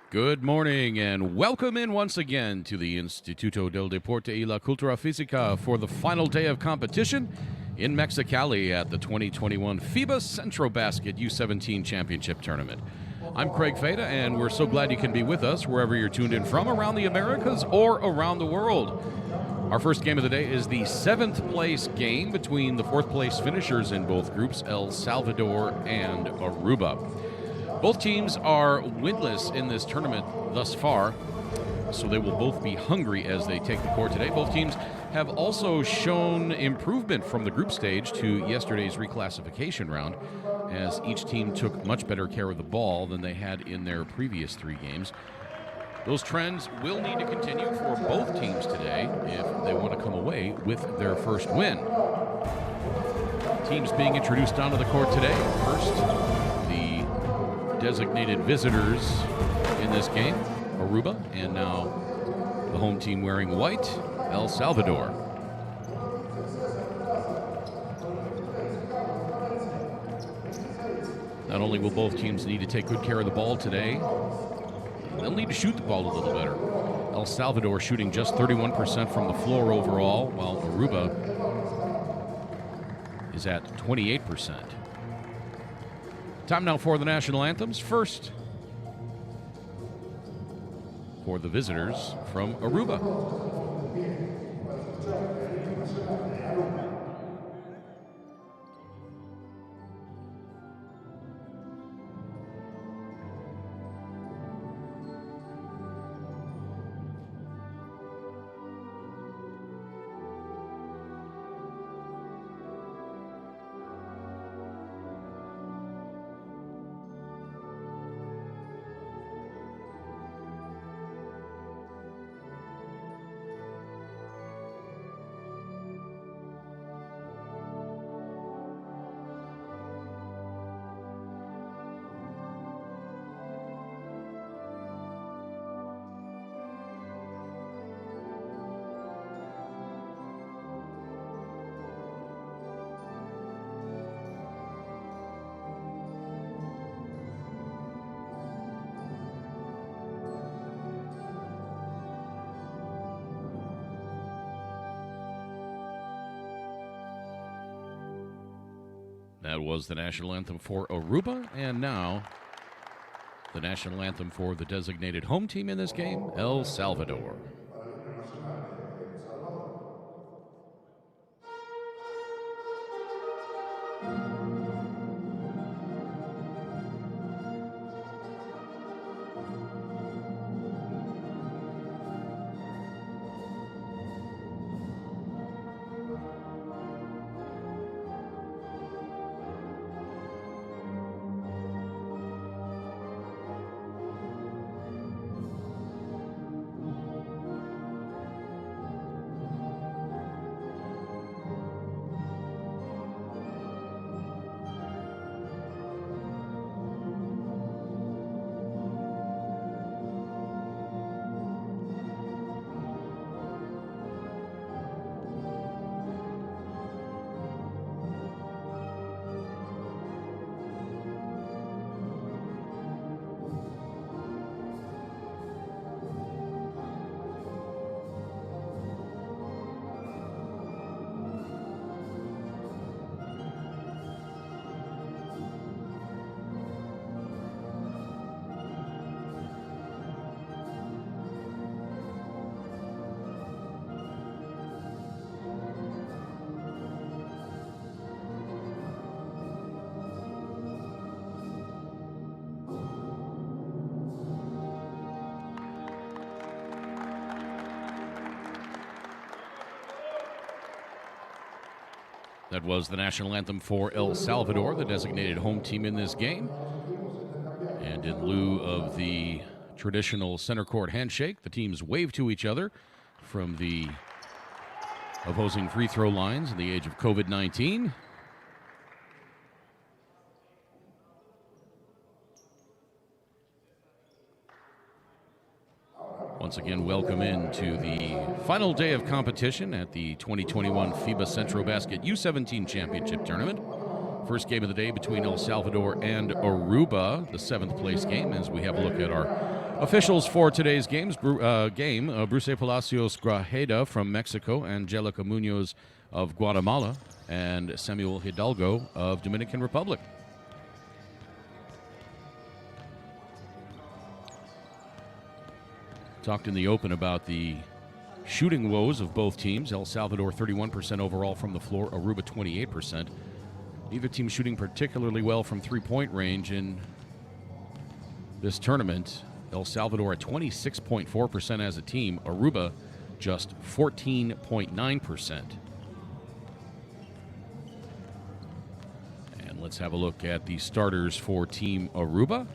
Good morning and welcome in once again to the Instituto del Deporte y la Cultura Física for the final day of competition in Mexicali at the 2021 FIBA Centrobasket U17 Championship Tournament. I'm Craig Feda, and we're so glad you can be with us wherever you're tuned in from around the Americas or around the world. Our first game of the day is the 7th place game between the 4th place finishers in both groups, El Salvador and Aruba. Both teams are winless in this tournament thus far, so they will both be hungry as they take the court today. Both teams have also shown improvement from the group stage to yesterday's reclassification round, as each team took much better care of the ball than they had in their previous 3 games. Those trends will need to continue for both teams today if they want to come away with their first win. Teams being introduced onto the court today. First, the designated visitors in this game, Aruba, and now the home team wearing white, El Salvador. Not only will both teams need to take good care of the ball today, they'll need to shoot the ball a little better. El Salvador shooting just 31% from the floor overall, while Aruba is at 28%. Time now for the national anthems. First, for the visitors from Aruba. That was the national anthem for Aruba, and now the national anthem for the designated home team in this game, El Salvador. That was the national anthem for El Salvador, the designated home team in this game. And in lieu of the traditional center court handshake, the teams wave to each other from the opposing free throw lines in the age of COVID-19. Once again, welcome into the final day of competition at the 2021 FIBA Centrobasket U17 Championship Tournament. First game of the day between El Salvador and Aruba, the 7th place game, as we have a look at our Officials for today's game, Bruce Palacios Grajeda from Mexico, Angelica Munoz of Guatemala, and Samuel Hidalgo of Dominican Republic. Talked in the open about the shooting woes of both teams. El Salvador 31% overall from the floor, Aruba 28%. Neither team shooting particularly well from three-point range in this tournament. El Salvador at 26.4% as a team, Aruba just 14.9%. And let's have a look at the starters for Team Aruba.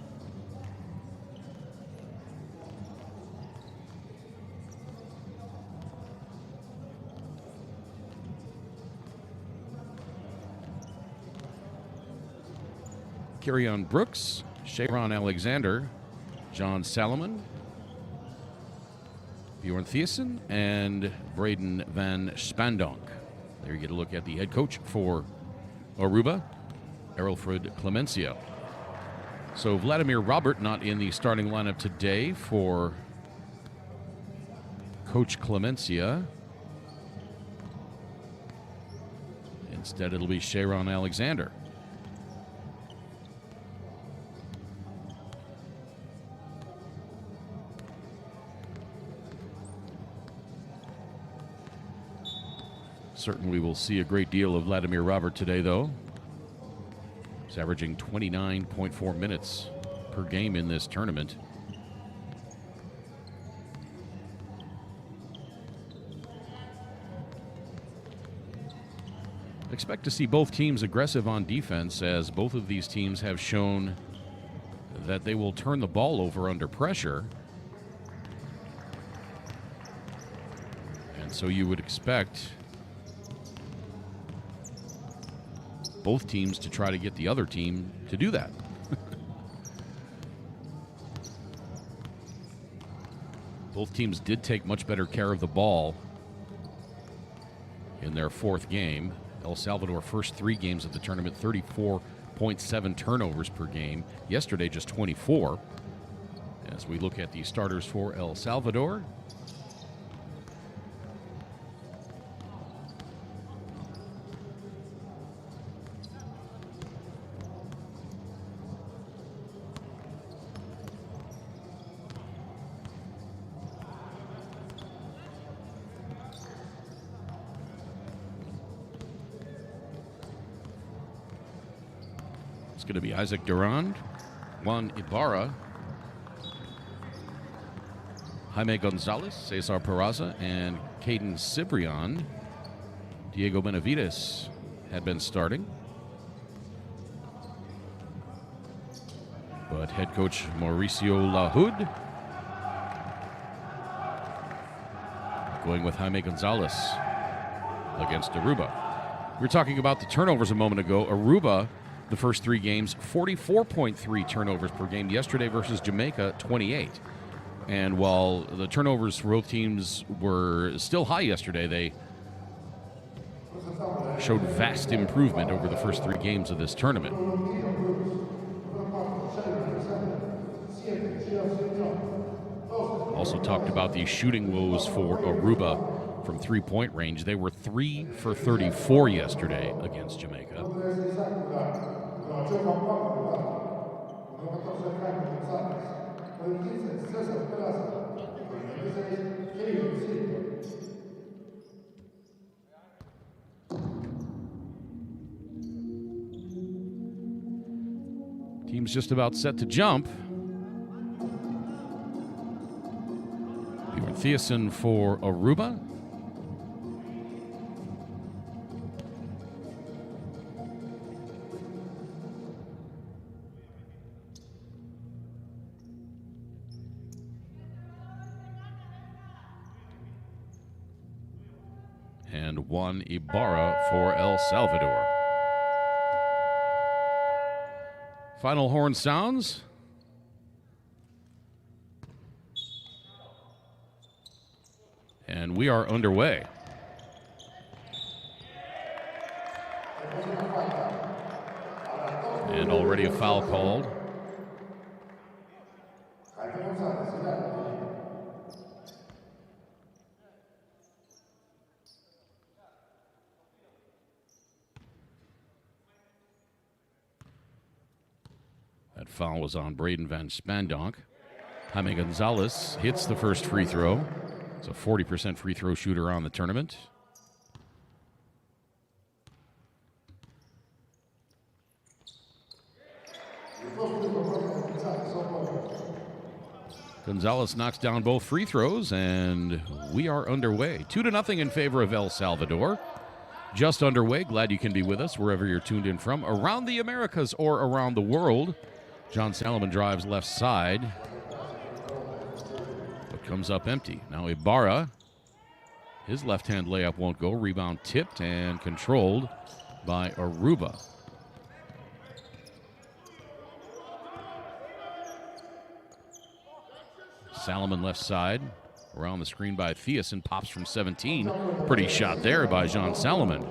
Kerryon Brooks, Sharon Alexander, John Salomon, Bjorn Thiessen, and Braden Van Spandonk. There you get a look at the head coach for Aruba, Errolfred Clemencia. So Vladimir Robert not in the starting lineup today for Coach Clemencia. Instead, it'll be Sharon Alexander. Certainly we'll see a great deal of Vladimir Robert today, though. He's averaging 29.4 minutes per game in this tournament. Expect to see both teams aggressive on defense, as both of these teams have shown that they will turn the ball over under pressure. And so you would expect both teams to try to get the other team to do that. Both teams did take much better care of the ball in their fourth game. El Salvador, first three games of the tournament, 34.7 turnovers per game. Yesterday, just 24. As we look at the starters for El Salvador, it's going to be Isaac Durand, Juan Ibarra, Jaime Gonzalez, Cesar Peraza, and Caden Cibrian. Diego Benavides had been starting, but head coach Mauricio Lahoud going with Jaime Gonzalez against Aruba. We were talking about the turnovers a moment ago. Aruba, the first three games, 44.3 turnovers per game. Yesterday versus Jamaica, 28. And while the turnovers for both teams were still high yesterday, they showed vast improvement over the first three games of this tournament. Also talked about the shooting woes for Aruba from three-point range. They were 3 for 34 yesterday against Jamaica. Team's just about set to jump. Bjorn Thiessen for Aruba. And Juan Ibarra for El Salvador. Final horn sounds. And we are underway. And already a foul called. foul was on Braden Van Spandonk. Jaime Gonzalez hits the first free throw. He's a 40% free throw shooter on the tournament. Gonzalez knocks down both free throws, and we are underway. 2-0 in favor of El Salvador. Just underway. Glad you can be with us wherever you're tuned in from, around the Americas or around the world. John Salomon drives left side. But comes up empty. Now Ibarra. His left-hand layup won't go. Rebound tipped and controlled by Aruba. Salomon left side, around the screen by Thiessen, pops from 17. Pretty shot there by Jean Salomon.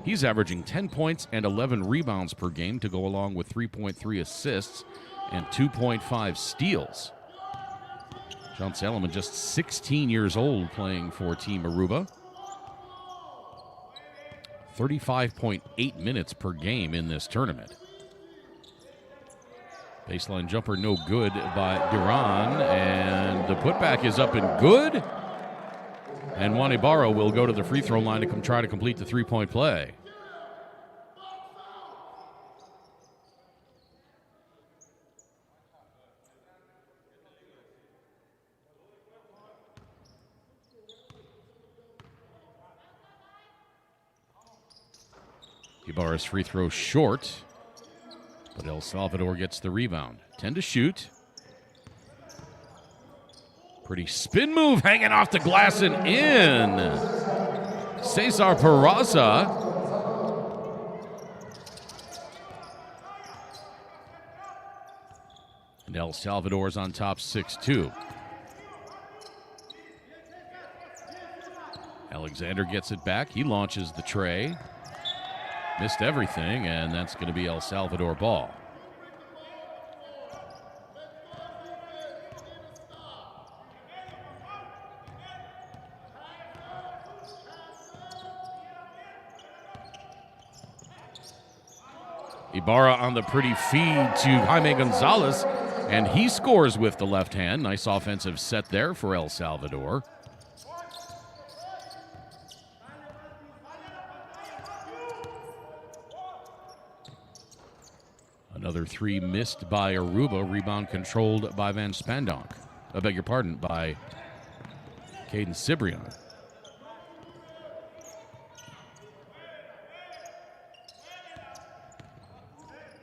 He's averaging 10 points and 11 rebounds per game to go along with 3.3 assists and 2.5 steals. Jean Salomon just 16 years old playing for Team Aruba. 35.8 minutes per game in this tournament. Baseline jumper no good by Duran, and the putback is up and good. And Juan Ibarra will go to the free throw line to try to complete the three-point play. Ibarra's free throw short. But El Salvador gets the rebound. 10 to shoot. Pretty spin move hanging off the glass and in. Cesar Peraza. And El Salvador's on top 6-2. Alexander gets it back. He launches the tray. Missed everything, and that's going to be El Salvador ball. Ibarra on the pretty feed to Jaime Gonzalez, and he scores with the left hand. Nice offensive set there for El Salvador. Another three missed by Aruba. Rebound controlled by Van Spandonk. I beg your pardon, by Caden Cibrian.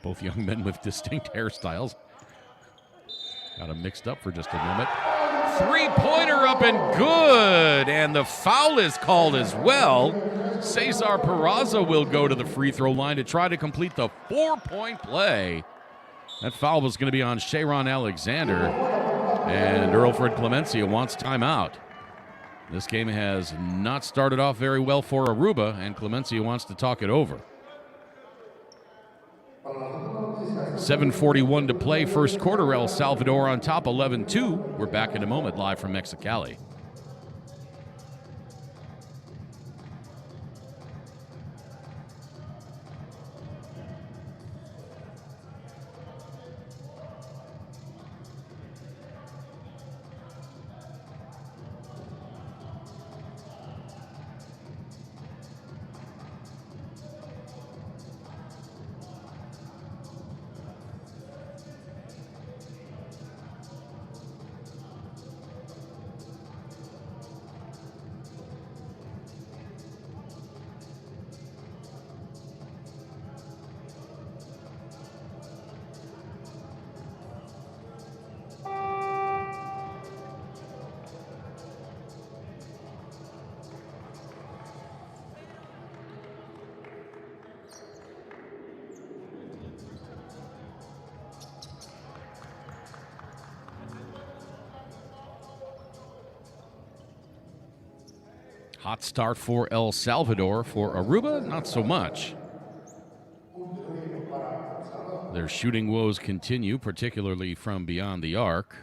Both young men with distinct hairstyles. Got them mixed up for just a moment. Three-pointer up and good. And the foul is called as well. Cesar Peraza will go to the free throw line to try to complete the 4-point play. That foul was going to be on Sharon Alexander. And Earlfred Clemencia wants timeout. This game has not started off very well for Aruba, and Clemencia wants to talk it over. 7:41 to play, first quarter. El Salvador on top, 11-2. We're back in a moment, live from Mexicali. Hot start for El Salvador. For Aruba, not so much. Their shooting woes continue, particularly from beyond the arc.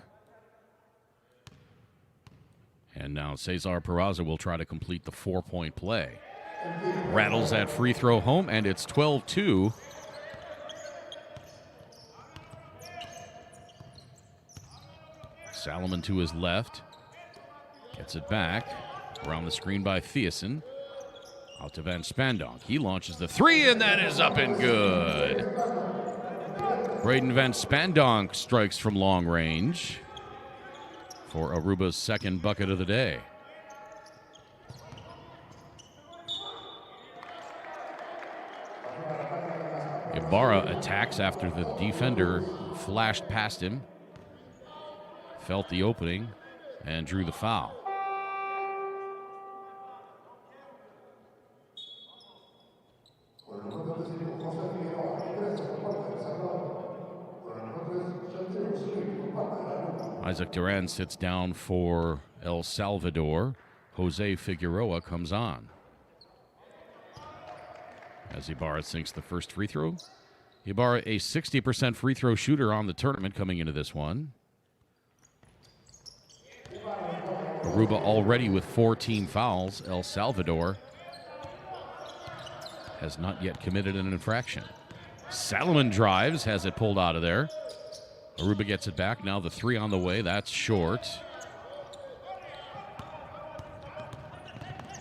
And now Cesar Peraza will try to complete the 4-point play. Rattles that free throw home, and it's 12-2. Salomon to his left. Gets it back. Around the screen by Thiessen. Out to Van Spandonk. He launches the three, and that is up and good. Braden Van Spandonk strikes from long range for Aruba's second bucket of the day. Ibarra attacks after the defender flashed past him, felt the opening, and drew the foul. Isaac Duran sits down for El Salvador. Jose Figueroa comes on. As Ibarra sinks the first free throw. Ibarra, a 60% free throw shooter on the tournament coming into this one. Aruba already with 4 team fouls. El Salvador has not yet committed an infraction. Salomon drives, has it pulled out of there. Aruba gets it back. Now the three on the way. That's short.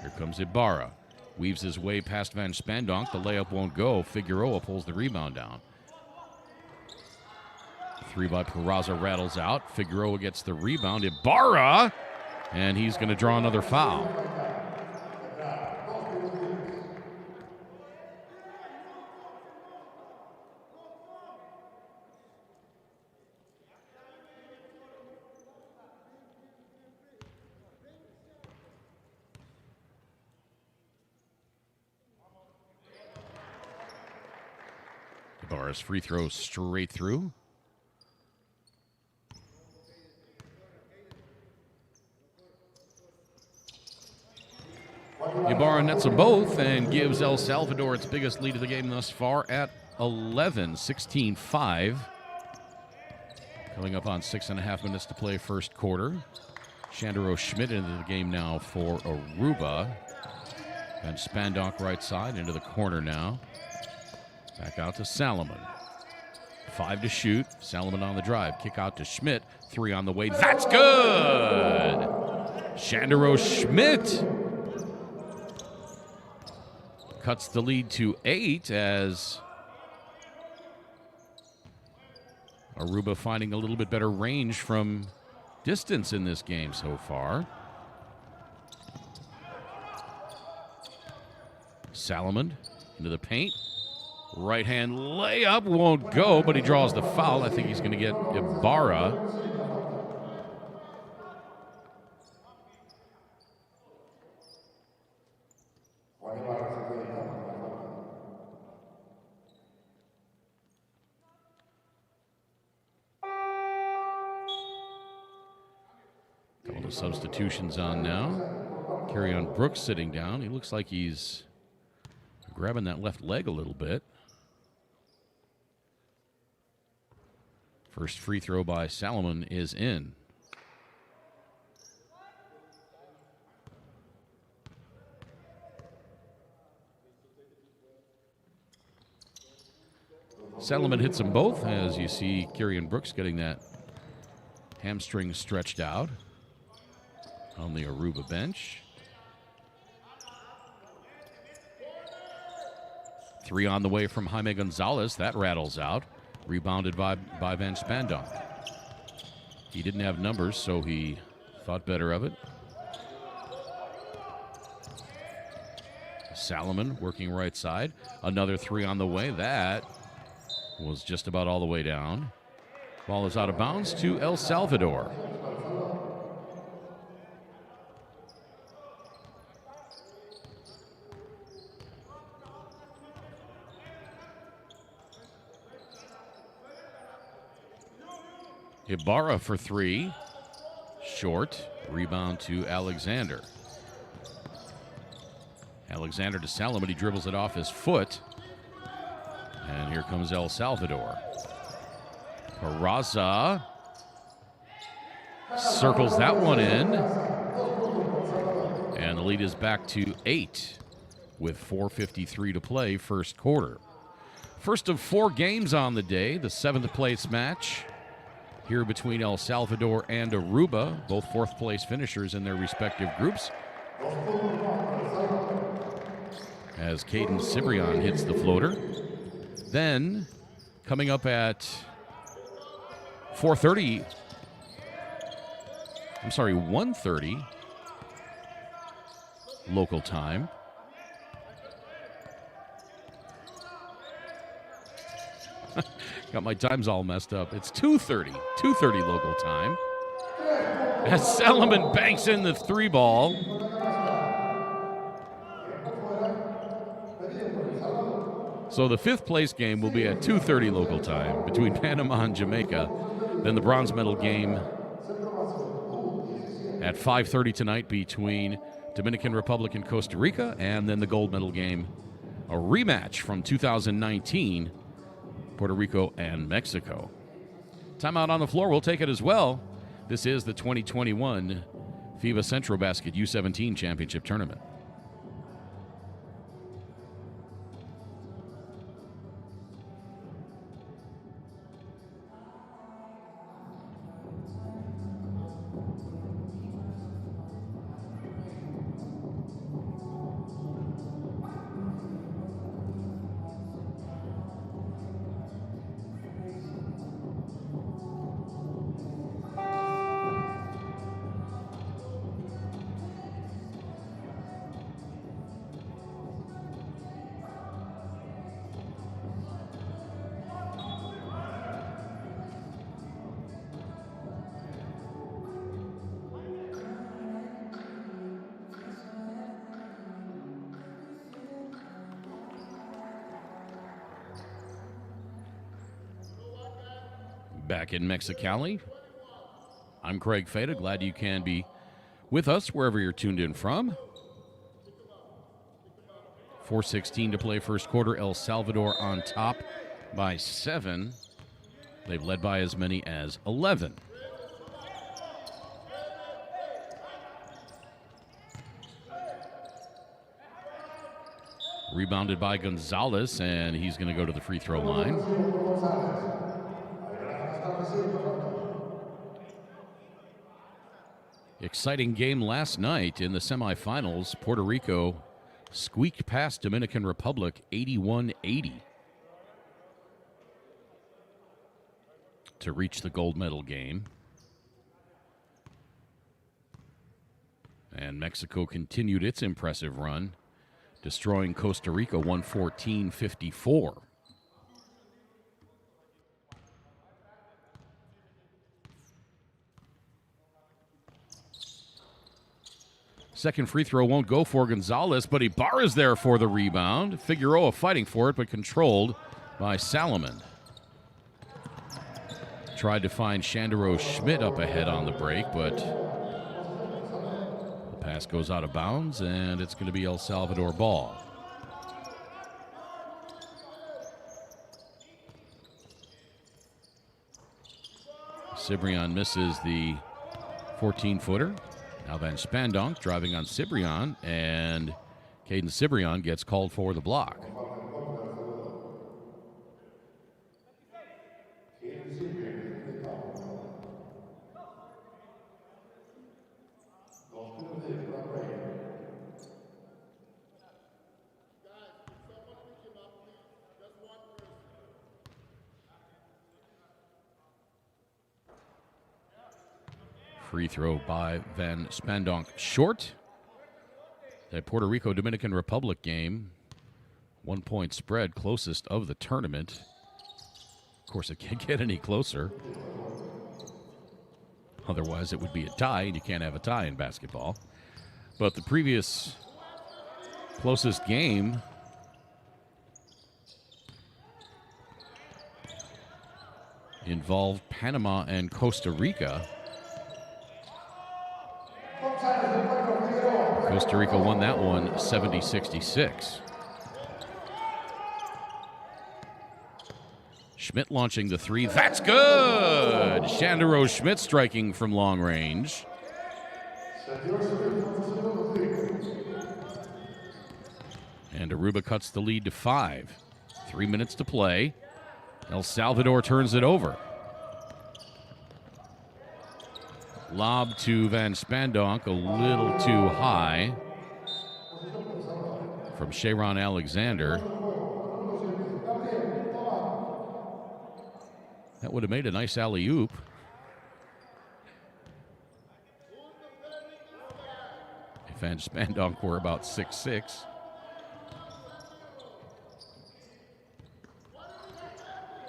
Here comes Ibarra. Weaves his way past Van Spandonk. The layup won't go. Figueroa pulls the rebound down. Three by Peraza rattles out. Figueroa gets the rebound. Ibarra! And he's going to draw another foul. Ibarra's free throw straight through. Ibarra nets them both and gives El Salvador its biggest lead of the game thus far at 11, 16-5. Coming up on 6.5 minutes to play first quarter. Shandero Schmidt into the game now for Aruba. And Spandonk right side into the corner now. Back out to Salomon. 5 to shoot. Salomon on the drive. Kick out to Schmidt. 3 on the way. That's good! Shandero Schmidt cuts the lead to 8 as Aruba finding a little bit better range from distance in this game so far. Salomon into the paint. Right hand layup won't go, but he draws the foul. I think he's going to get Ibarra. Couple of substitutions on now. Kerryon Brooks sitting down. He looks like he's grabbing that left leg a little bit. First free throw by Salomon is in. Salomon hits them both, as you see Kerryon Brooks getting that hamstring stretched out on the Aruba bench. 3 on the way from Jaime Gonzalez. That rattles out. Rebounded by Van Spandonk. He didn't have numbers, so he thought better of it. Salomon working right side. Another 3 on the way. That was just about all the way down. Ball is out of bounds to El Salvador. Ibarra for 3. Short. Rebound to Alexander. Alexander to Salomon. He dribbles it off his foot. And here comes El Salvador. Peraza circles that one in. And the lead is back to 8 with 4:53 to play first quarter. First of 4 games on the day, the 7th place match here between El Salvador and Aruba, both fourth-place finishers in their respective groups. As Caden Cibrian hits the floater. Then, coming up at 1:30 local time. Got my times all messed up. It's 2:30 local time. As Salomon banks in the three ball. So the fifth place game will be at 2:30 local time between Panama and Jamaica. Then the bronze medal game at 5:30 tonight between Dominican Republic and Costa Rica, and then the gold medal game, a rematch from 2019, Puerto Rico and Mexico. Timeout on the floor, we'll take it as well. This is the 2021 FIBA Centrobasket U17 Championship Tournament. Back in Mexicali, I'm Craig Fada. Glad you can be with us wherever you're tuned in from. 4:16 to play first quarter. El Salvador on top by 7. They've led by as many as 11. Rebounded by Gonzalez, and he's going to go to the free throw line. Exciting game last night in the semifinals. Puerto Rico squeaked past Dominican Republic 81-80 to reach the gold medal game. And Mexico continued its impressive run, destroying Costa Rica 114-54. Second free throw won't go for Gonzalez, but Ibarra's there for the rebound. Figueroa fighting for it, but controlled by Salomon. Tried to find Shandero Schmidt up ahead on the break, but the pass goes out of bounds, and it's going to be El Salvador ball. Cibrian misses the 14-footer. Now Van Spandonk driving on Cibrian, and Caden Cibrian gets called for the block. Free throw by Van Spandonk short. That Puerto Rico-Dominican Republic game, 1 point spread, closest of the tournament. Of course, it can't get any closer. Otherwise, it would be a tie, and you can't have a tie in basketball. But the previous closest game involved Panama and Costa Rica. Costa Rica won that one 70-66. Schmidt launching the three. That's good! Shandero Schmidt striking from long range. And Aruba cuts the lead to 5. 3 minutes to play. El Salvador turns it over. Lob to Van Spandonk, a little too high from Sharon Alexander. That would have made a nice alley-oop. If Van Spandonk were about 6'6".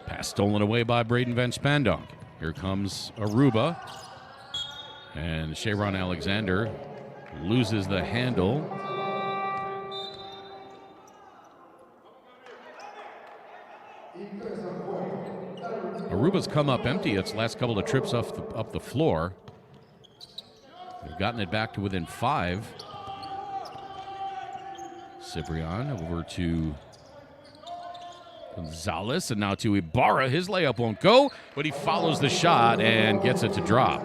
Pass stolen away by Braden Van Spandonk. Here comes Aruba. And Sharon Alexander loses the handle. Aruba's come up empty its last couple of trips up the floor. They've gotten it back to within 5. Cibrian over to Gonzalez, and now to Ibarra. His layup won't go, but he follows the shot and gets it to drop.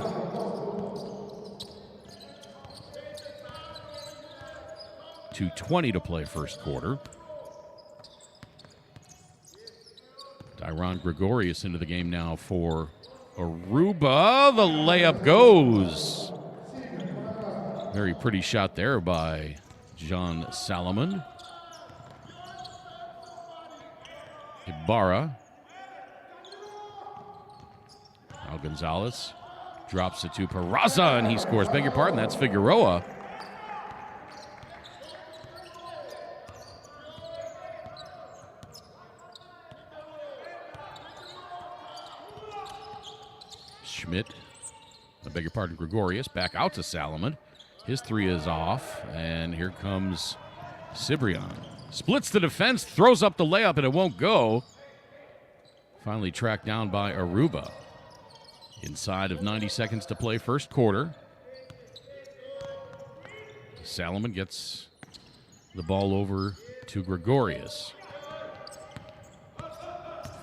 2:20 to play first quarter. Tyron Gregorius into the game now for Aruba. The layup goes. Very pretty shot there by John Salomon. Ibarra. Now Gonzalez drops it to Peraza, and he scores. Beg your pardon, that's Figueroa. Schmidt, I beg your pardon, Gregorius, back out to Salomon. His 3 is off, and here comes Cibrian. Splits the defense, throws up the layup, and it won't go. Finally tracked down by Aruba. Inside of 90 seconds to play first quarter. Salomon gets the ball over to Gregorius.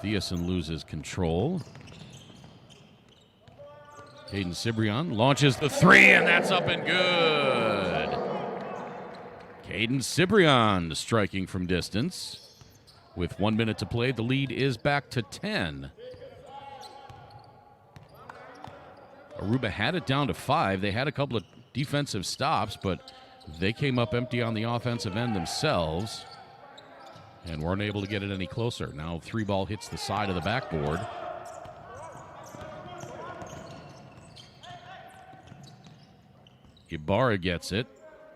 Thiessen loses control. Caden Cibrian launches the 3, and that's up and good. Caden Cibrian striking from distance. With 1 minute to play, the lead is back to 10. Aruba had it down to 5. They had a couple of defensive stops, but they came up empty on the offensive end themselves and weren't able to get it any closer. Now 3 ball hits the side of the backboard. Ibarra gets it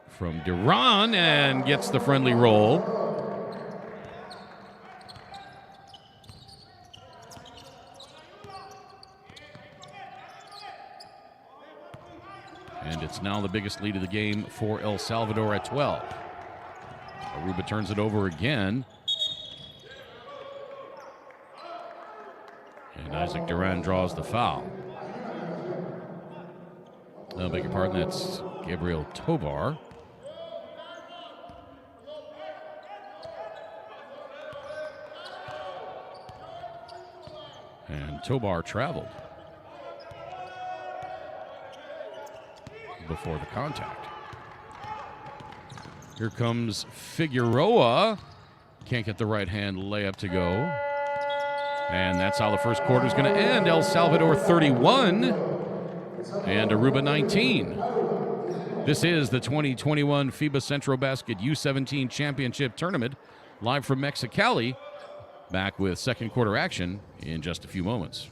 from Duran and gets the friendly roll. And it's now the biggest lead of the game for El Salvador at 12. Aruba turns it over again. And Isaac Duran draws the foul. I beg your pardon, that's Gabriel Tobar. And Tobar traveled before the contact. Here comes Figueroa. Can't get the right-hand layup to go. And that's how the first quarter is going to end. El Salvador 31. And Aruba 19. This is the 2021 FIBA Centrobasket U17 Championship Tournament, live from Mexicali. Back with second quarter action in just a few moments.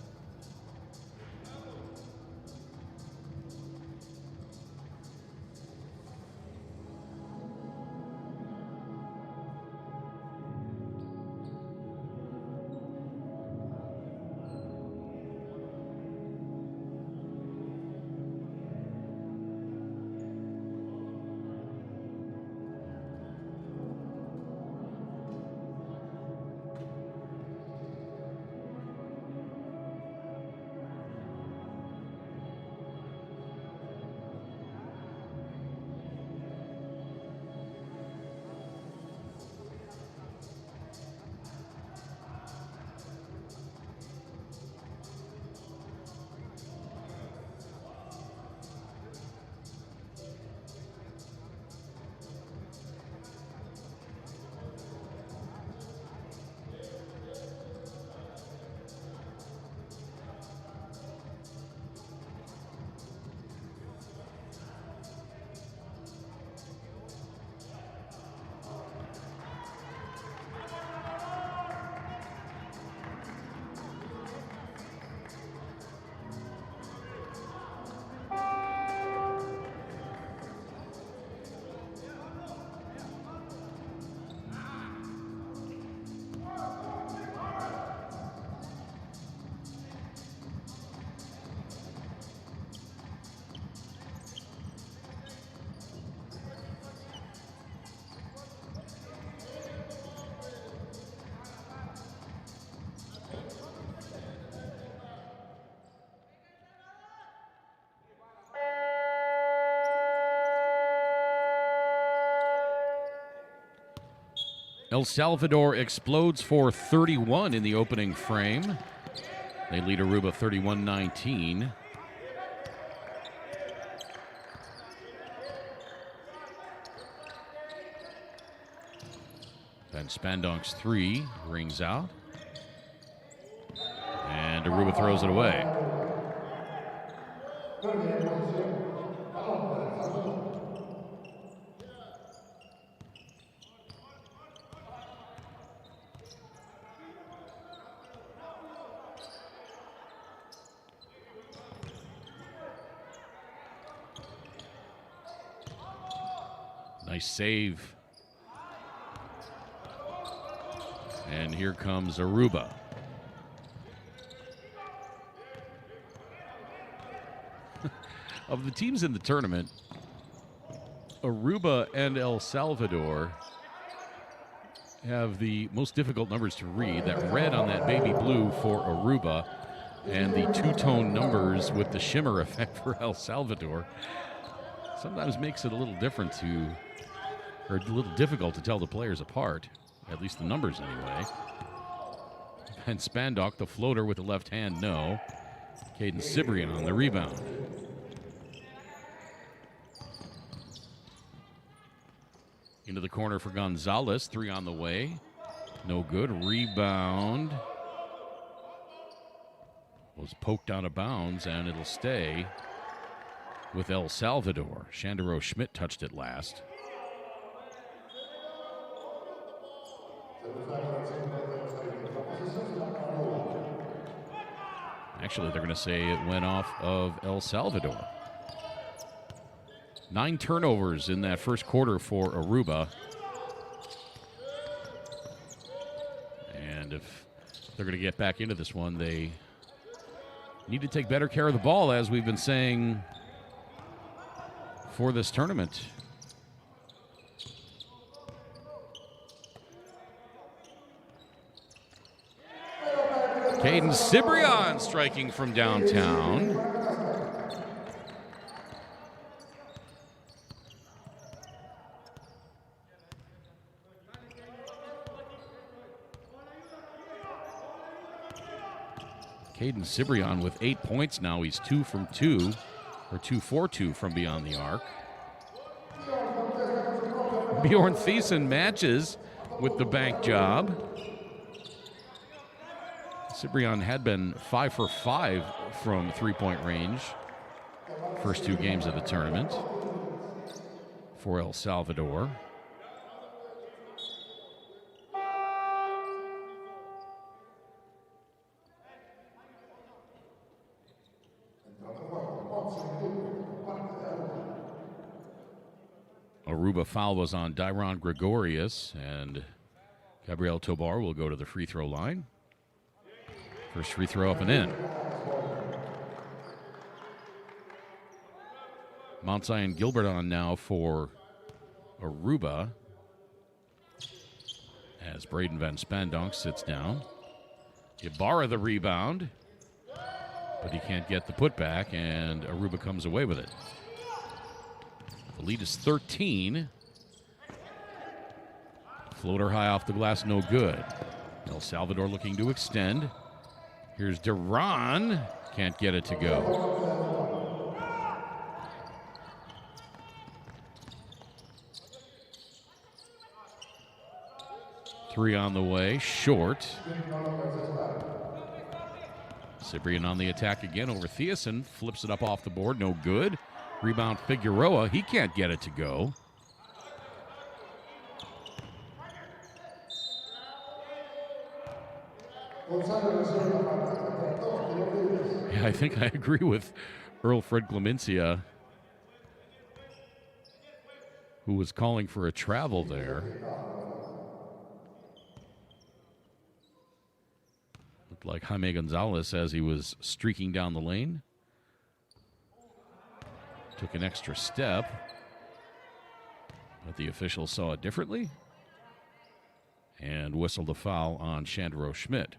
El Salvador explodes for 31 in the opening frame. They lead Aruba 31-19. Van Spandonk's three rings out. And Aruba throws it away. Nice save. And here comes Aruba. Of the teams in the tournament, Aruba and El Salvador have the most difficult numbers to read. That red on that baby blue for Aruba and the two-tone numbers with the shimmer effect for El Salvador sometimes makes it a little difficult to tell the players apart, at least the numbers anyway. And Spandok, the floater with the left hand, no. Caden Cibrian on the rebound. Into the corner for Gonzalez, three on the way. No good, rebound. Was poked out of bounds, and it'll stay with El Salvador. Shandero Schmidt touched it last. Actually, they're going to say it went off of El Salvador. 9 turnovers in that first quarter for Aruba. And if they're going to get back into this one, they need to take better care of the ball, as we've been saying for this tournament. Caden Cibrian striking from downtown. Caden Cibrian with 8 points now. He's 2 for 2 from beyond the arc. Bjorn Thiessen matches with the bank job. Cibrian had been 5 for 5 from three-point range first 2 games of the tournament for El Salvador. Aruba foul was on Dyron Gregorius, and Gabriel Tobar will go to the free throw line. First free throw up and in. Mount Zion Gilbert on now for Aruba, as Braden Van Spandonk sits down. Ibarra the rebound, but he can't get the putback, and Aruba comes away with it. The lead is 13. Floater high off the glass, no good. El Salvador looking to extend. Here's Duran. Can't get it to go. Three on the way, short. Cibrian on the attack again over Thiessen. Flips it up off the board, no good. Rebound Figueroa, he can't get it to go. Yeah, I think I agree with Earl Fred Clemencia, who was calling for a travel there. Looked like Jaime Gonzalez as he was streaking down the lane. Took an extra step, but the officials saw it differently and whistled a foul on Shandero Schmidt.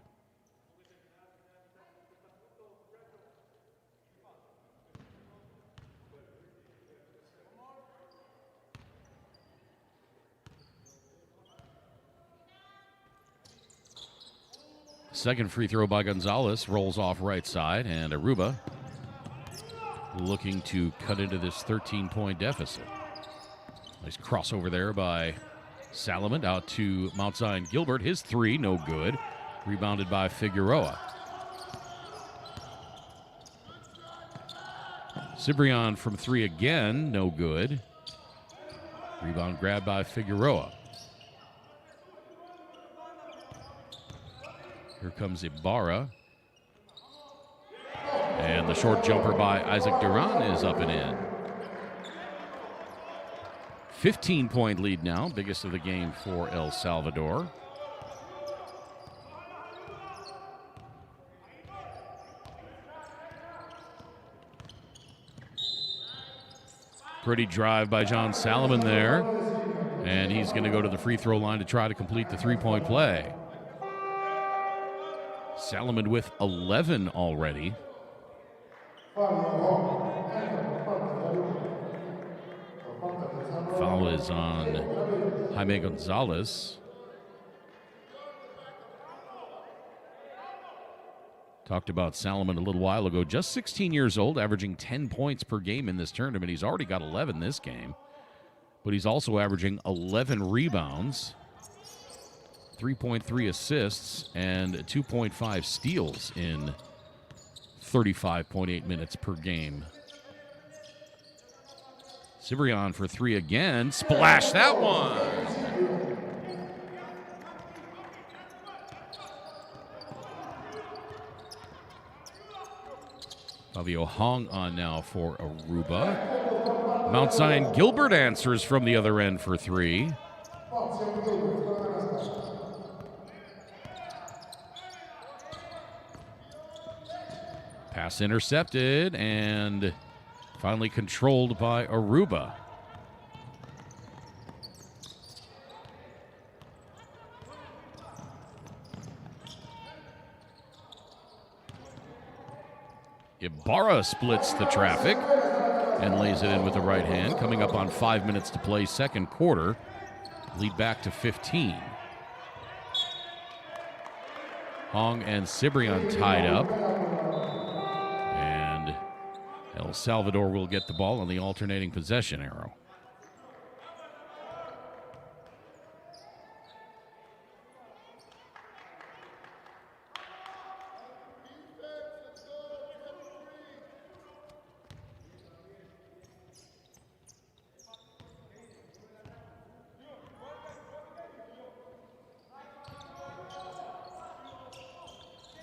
Second free throw by Gonzalez rolls off right side, and Aruba looking to cut into this 13-point deficit. Nice crossover there by Salomon out to Mount Zion Gilbert. His three, no good. Rebounded by Figueroa. Cibrian from three again, no good. Rebound grabbed by Figueroa. Here comes Ibarra. And the short jumper by Isaac Duran is up and in. 15-point lead now, biggest of the game for El Salvador. Pretty drive by John Salomon there. And he's going to go to the free throw line to try to complete the three-point play. Salomon with 11 already. Foul is on Jaime Gonzalez. Talked about Salomon a little while ago. Just 16 years old, averaging 10 points per game in this tournament. He's already got 11 this game. But he's also averaging 11 rebounds, 3.3 assists, and 2.5 steals in 35.8 minutes per game. Cibrian for three again. Splash that one. Fabio Hong on now for Aruba. Mount Zion Gilbert answers from the other end for three. Pass intercepted and finally controlled by Aruba. Ibarra splits the traffic and lays it in with the right hand. Coming up on 5 minutes to play second quarter. Lead back to 15. Hong and Cibrian tied up. And El Salvador will get the ball on the alternating possession arrow.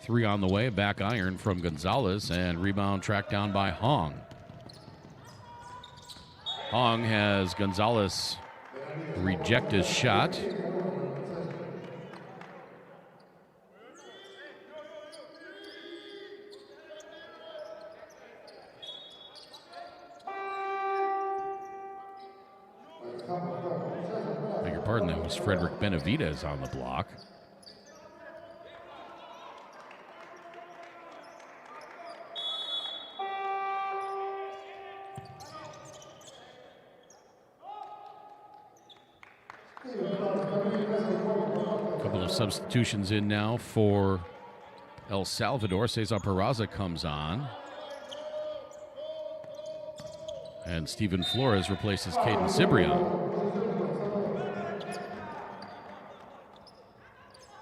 Three on the way, back iron from Gonzalez, and rebound tracked down by Hong. Hong has Gonzalez reject his shot. Beg your pardon, that was Frederick Benavidez on the block. Substitutions in now for El Salvador. Cesar Peraza comes on. And Steven Flores replaces Caden Cibrian.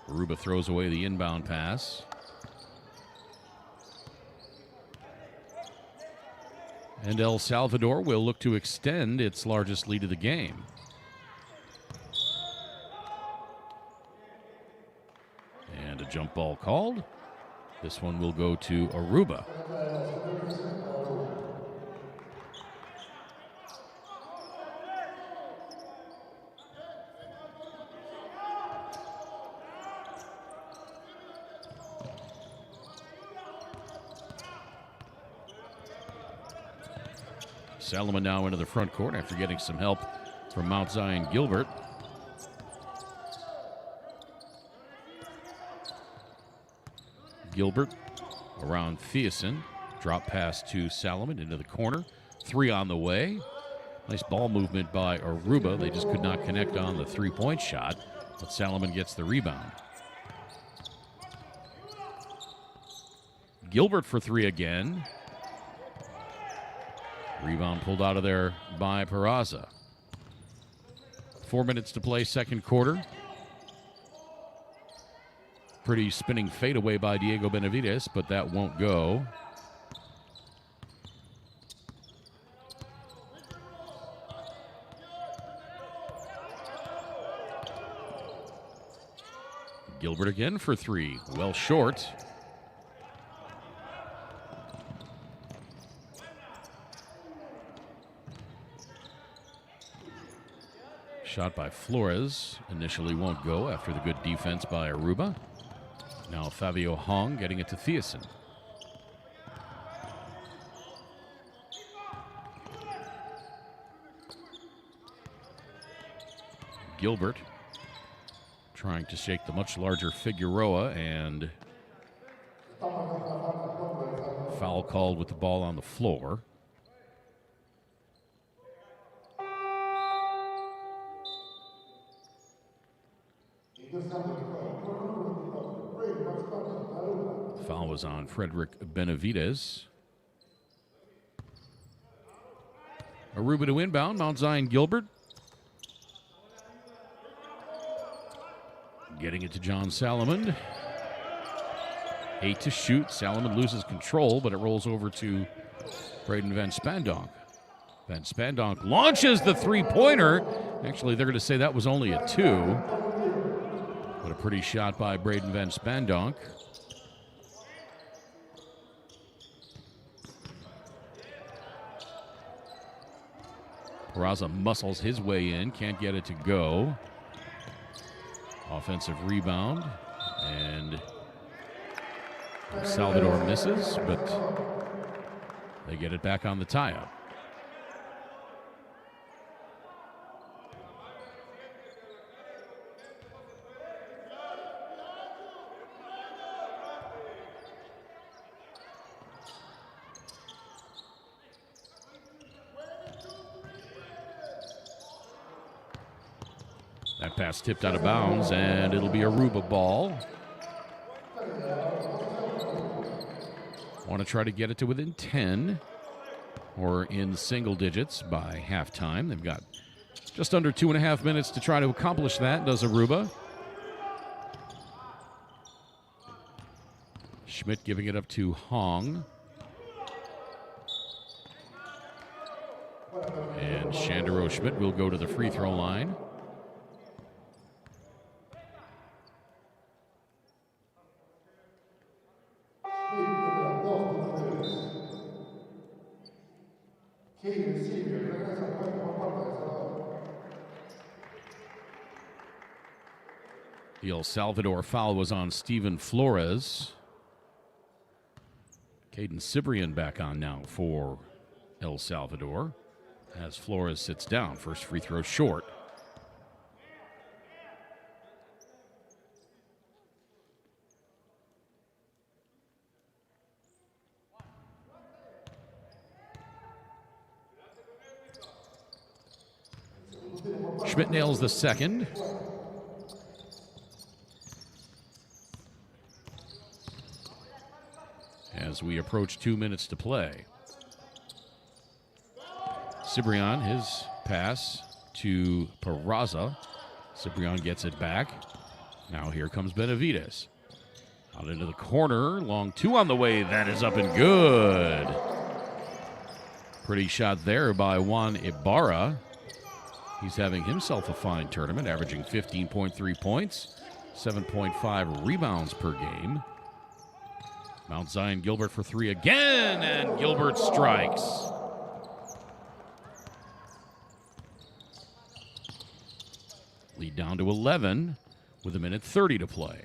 Aruba throws away the inbound pass. And El Salvador will look to extend its largest lead of the game. Jump ball called. This one will go to Aruba. Salomon now into the front court after getting some help from Mount Zion Gilbert. Gilbert around Thiessen. Drop pass to Salomon into the corner. Three on the way. Nice ball movement by Aruba. They just could not connect on the three-point shot, but Salomon gets the rebound. Gilbert for three again. Rebound pulled out of there by Peraza. 4 minutes to play, second quarter. Pretty spinning fadeaway by Diego Benavides, but that won't go. Gilbert again for three. Well short. Shot by Flores. Initially won't go after the good defense by Aruba. Now Fabio Hong getting it to Thiessen. Gilbert trying to shake the much larger Figueroa, and foul called with the ball on the floor. Foul was on Frederick Benavides. Aruba to inbound, Mount Zion Gilbert. Getting it to John Salomon. 8 to shoot. Salomon loses control, but it rolls over to Braden Van Spandonk. Van Spandonk launches the three-pointer. Actually, they're going to say that was only a 2. But a pretty shot by Braden Van Spandonk. Peraza muscles his way in, can't get it to go. Offensive rebound, and Salvador misses, but they get it back on the tie-up. That pass tipped out of bounds, and it'll be a Aruba ball. Want to try to get it to within 10 or in single digits by halftime. They've got just under 2.5 minutes to try to accomplish that, does Aruba. Schmidt giving it up to Hong. And Shandero Schmidt will go to the free throw line. The El Salvador foul was on Steven Flores. Caden Cibrian back on now for El Salvador as Flores sits down. First free throw short. Schmidt nails the second. As we approach 2 minutes to play. Cibrian, his pass to Peraza. Cibrian gets it back. Now here comes Benavides. Out into the corner. Long 2 on the way. That is up and good. Pretty shot there by Juan Ibarra. He's having himself a fine tournament, averaging 15.3 points, 7.5 rebounds per game. Mount Zion Gilbert for 3 again, and Gilbert strikes. Lead down to 11 with 1:30 to play.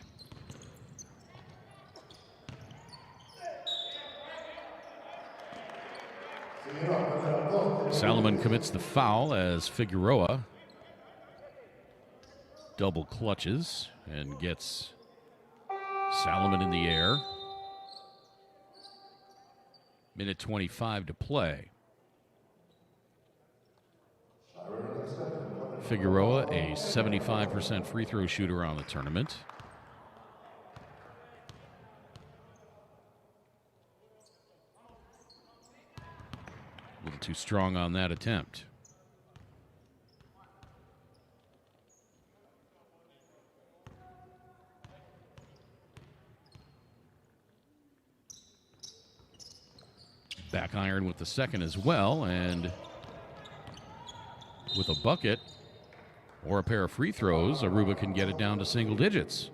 Salomon commits the foul as Figueroa double clutches and gets Salomon in the air. 1:25 to play. Figueroa, a 75% free throw shooter on the tournament. A little too strong on that attempt. Back iron with the second as well, and with a bucket or a pair of free throws, Aruba can get it down to single digits.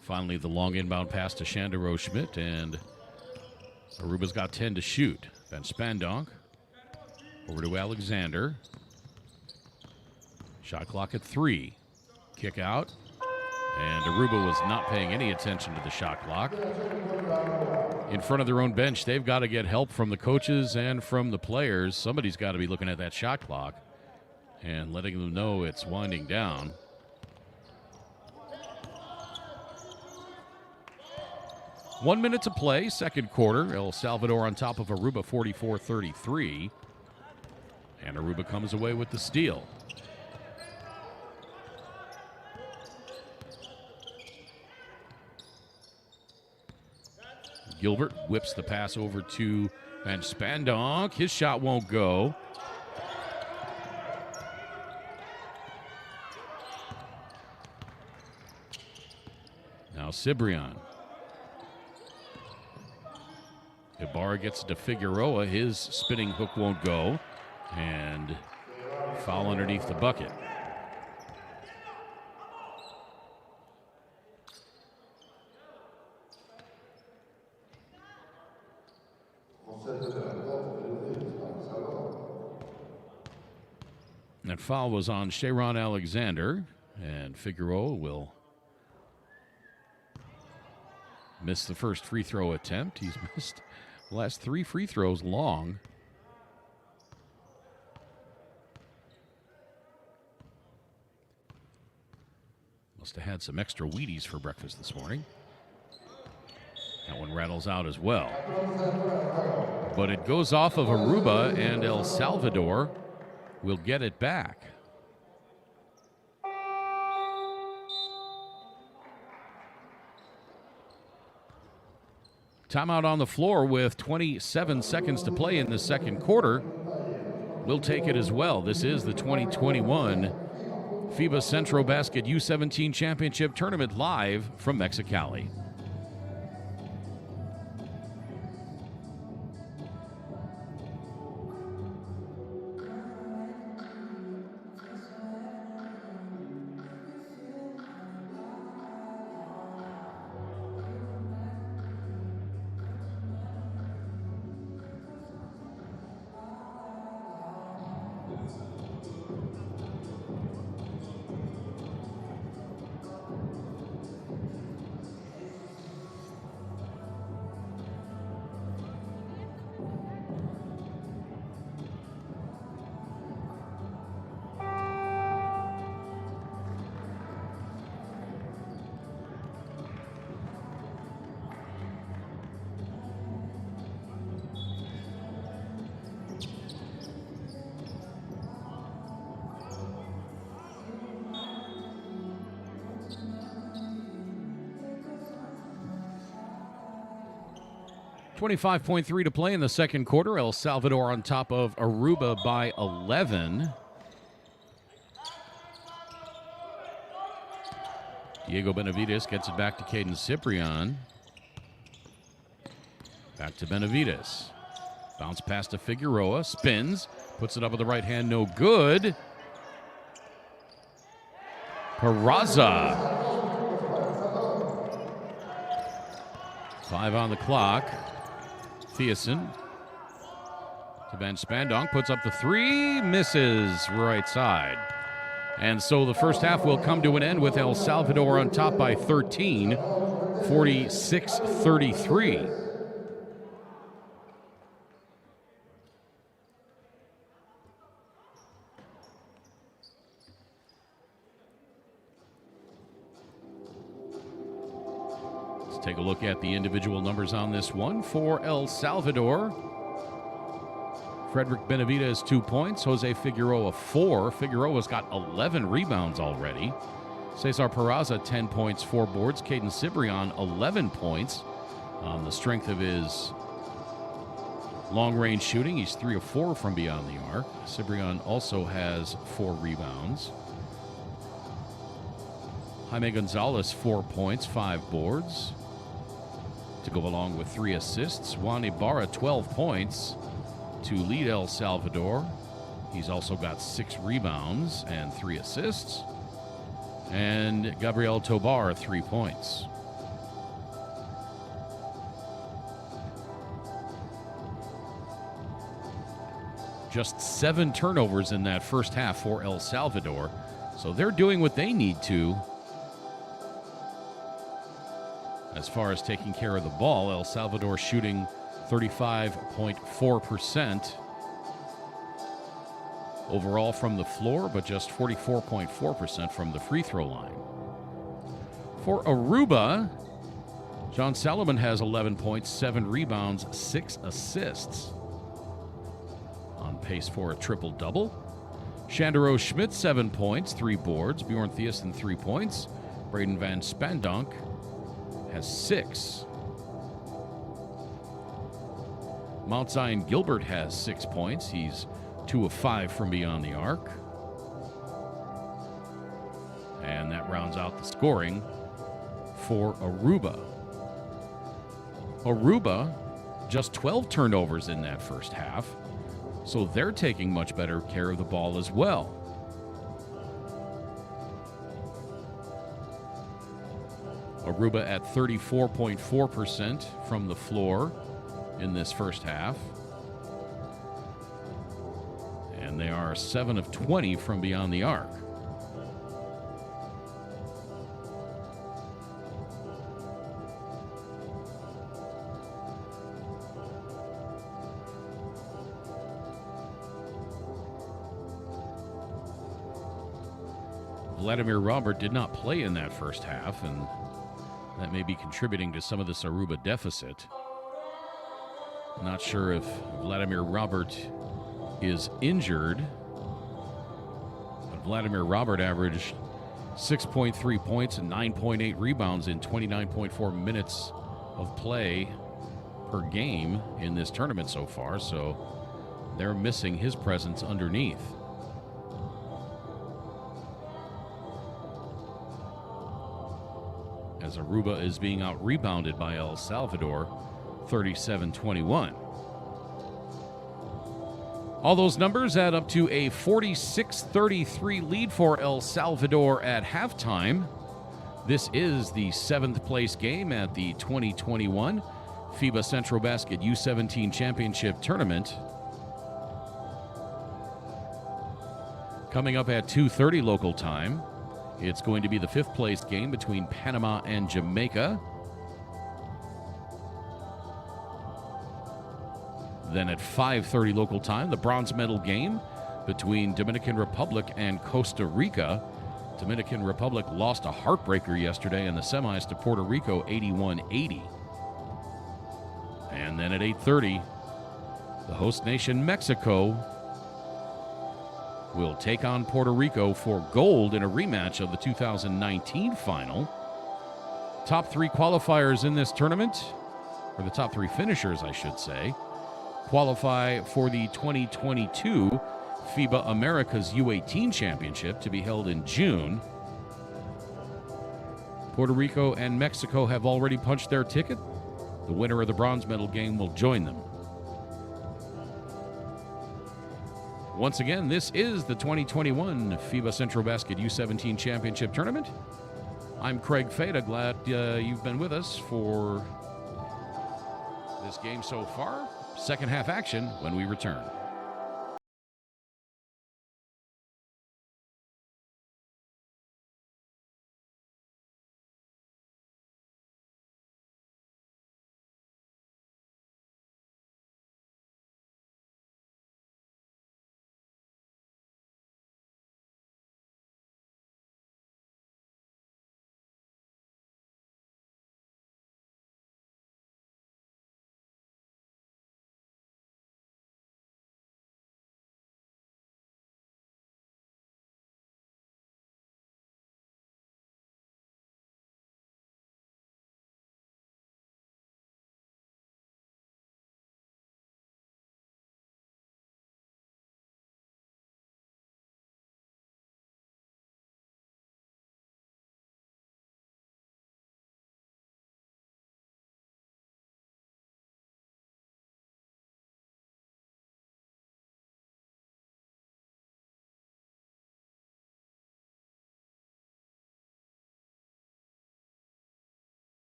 Finally, the long inbound pass to Shandero Schmidt, and Aruba's got 10 to shoot. Van Spandonk over to Alexander. Shot clock at 3. Kick out. And Aruba was not paying any attention to the shot clock. In front of their own bench, they've got to get help from the coaches and from the players. Somebody's got to be looking at that shot clock and letting them know it's winding down. One minute to play, second quarter. El Salvador on top of Aruba, 44-33. And Aruba comes away with the steal. Gilbert whips the pass over to Van Spandonk. His shot won't go. Now Cibrian. Ibarra gets to Figueroa. His spinning hook won't go. And foul underneath the bucket. That foul was on Sharon Alexander. And Figueroa will miss the first free throw attempt. He's missed the last 3 free throws long. Must have had some extra Wheaties for breakfast this morning. That one rattles out as well. But it goes off of Aruba, and El Salvador will get it back. Timeout on the floor with 27 seconds to play in the second quarter. We'll take it as well. This is the 2021 FIBA Centrobasket U17 Championship Tournament live from Mexicali. .3 to play in the second quarter. El Salvador on top of Aruba by 11. Diego Benavides gets it back to Caden Ciprian. Back to Benavides. Bounce pass to Figueroa. Spins. Puts it up with the right hand. No good. Peraza. 5 on the clock. Thiessen to Van Spandonk, puts up the 3, misses right side. And so the first half will come to an end with El Salvador on top by 13, 46-33. Take a look at the individual numbers on this one. For El Salvador, Frederick Benavidez 2 points. Jose Figueroa 4. Figueroa's got 11 rebounds already. Cesar Peraza 10 points, 4 boards. Caden Cibrian 11 points on the strength of his long-range shooting. He's 3 of 4 from beyond the arc. Cibrian also has 4 rebounds. Jaime Gonzalez 4 points, 5 boards to go along with 3 assists. Juan Ibarra 12 points to lead El Salvador. He's also got 6 rebounds and 3 assists. And Gabriel Tobar 3 points. Just 7 turnovers in that first half for El Salvador. So they're doing what they need to as far as taking care of the ball. El Salvador shooting 35.4% overall from the floor, but just 44.4% from the free throw line. For Aruba, John Salomon has 11 points, 7 rebounds, 6 assists. On pace for a triple-double. Shandero Schmidt, 7 points, 3 boards. Bjorn Thiessen, 3 points. Braden Van Spandonk has 6. Mount Zion Gilbert has 6 points. He's 2 of 5 from beyond the arc. And that rounds out the scoring for Aruba. Aruba, just 12 turnovers in that first half. So they're taking much better care of the ball as well. Aruba at 34.4% from the floor in this first half. And they are 7 of 20 from beyond the arc. Vladimir Robert did not play in that first half, and that may be contributing to some of this Aruba deficit. Not sure if Vladimir Robert is injured, but Vladimir Robert averaged 6.3 points and 9.8 rebounds in 29.4 minutes of play per game in this tournament so far, so they're missing his presence underneath. As Aruba is being out-rebounded by El Salvador, 37-21. All those numbers add up to a 46-33 lead for El Salvador at halftime. This is the 7th place game at the 2021 FIBA Centrobasket U17 Championship Tournament. Coming up at 2:30 local time, it's going to be the 5th place game between Panama and Jamaica. Then at 5:30 local time, the bronze medal game between Dominican Republic and Costa Rica. Dominican Republic lost a heartbreaker yesterday in the semis to Puerto Rico, 81-80. And then at 8:30, the host nation Mexico will take on Puerto Rico for gold in a rematch of the 2019 final. Top 3 qualifiers in this tournament, or the top 3 finishers, I should say, qualify for the 2022 FIBA Americas U18 Championship to be held in June. Puerto Rico and Mexico have already punched their ticket. The winner of the bronze medal game will join them. Once again, this is the 2021 FIBA Centrobasket U17 Championship Tournament. I'm Craig Fada. Glad you've been with us for this game so far. Second half action when we return.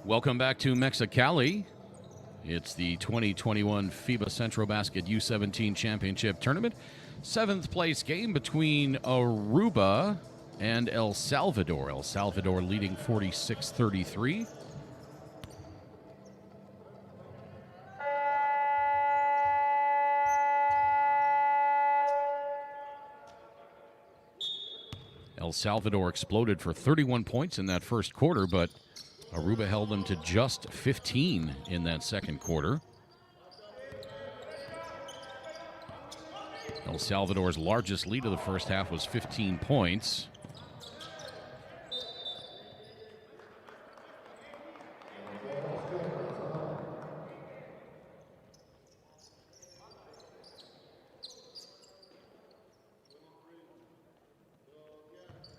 Welcome back to Mexicali. It's the 2021 FIBA Centrobasket U17 Championship Tournament. 7th place game between Aruba and El Salvador. El Salvador leading 46-33. El Salvador exploded for 31 points in that first quarter, but Aruba held them to just 15 in that second quarter. El Salvador's largest lead of the first half was 15 points.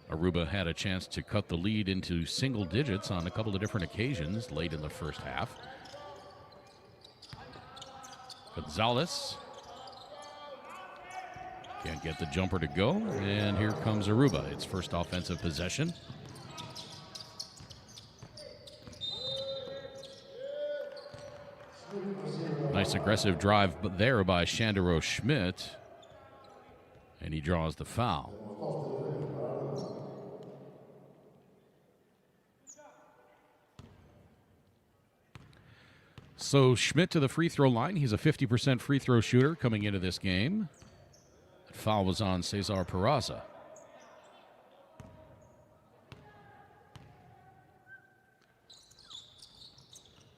Aruba had a chance to cut the lead into single digits on a couple of different occasions late in the first half. Gonzalez can't get the jumper to go, and here comes Aruba, its first offensive possession. Nice aggressive drive there by Shandero Schmidt, and he draws the foul. So Schmidt to the free throw line. He's a 50% free throw shooter coming into this game. That foul was on Cesar Peraza.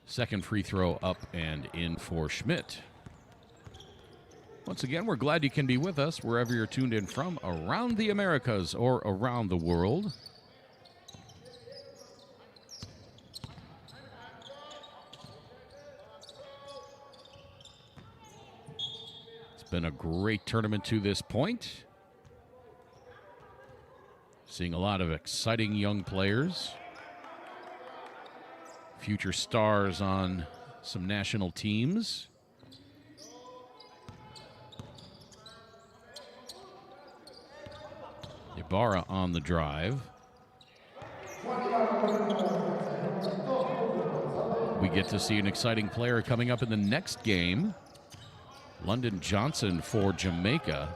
Second free throw up and in for Schmidt. Once again, we're glad you can be with us wherever you're tuned in from around the Americas or around the world. It's been a great tournament to this point. Seeing a lot of exciting young players. Future stars on some national teams. Ibarra on the drive. We get to see an exciting player coming up in the next game. London Johnson for Jamaica,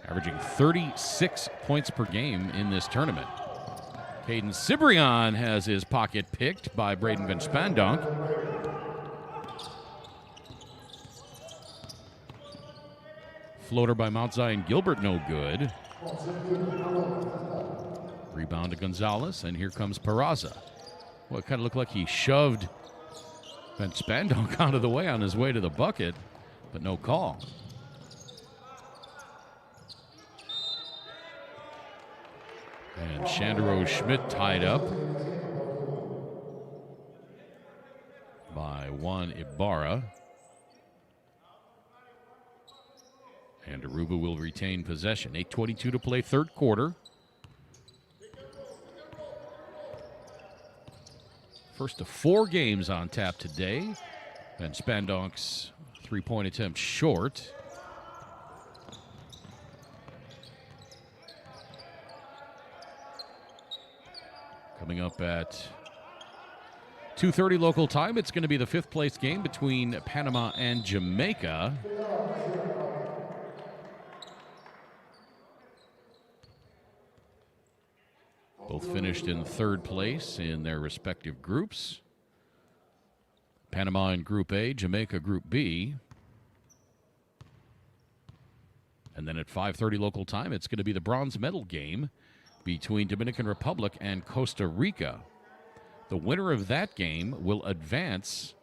averaging 36 points per game in this tournament. Caden Cibrian has his pocket picked by Braden Van Spandonk. Floater by Mount Zion Gilbert, no good. Rebound to Gonzalez, and here comes Peraza. Well, it kind of looked like he shoved Van Spandonk out of the way on his way to the bucket, but no call. And Shandero Schmidt tied up by Juan Ibarra. And Aruba will retain possession. 8:22 to play, third quarter. First of 4 games on tap today. Van Spandonk's three-point attempt short. Coming up at 2:30 local time, it's going to be the 5th place game between Panama and Jamaica. Both finished in 3rd place in their respective groups. Panama in Group A, Jamaica Group B. And then at 5:30 local time, it's going to be the bronze medal game between Dominican Republic and Costa Rica. The winner of that game will advance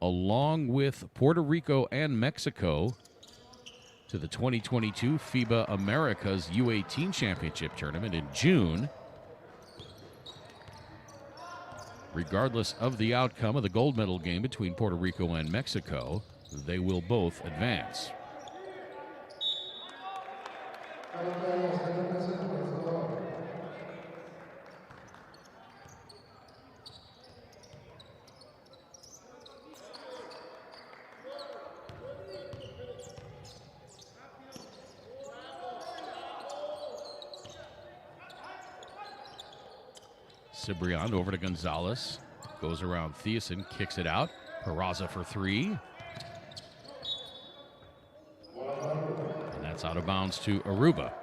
along with Puerto Rico and Mexico to the 2022 FIBA Americas U18 Championship Tournament in June. Regardless of the outcome of the gold medal game between Puerto Rico and Mexico, they will both advance. Cibrian over to Gonzalez. Goes around Thiessen, kicks it out. Peraza for 3. And that's out of bounds to Aruba.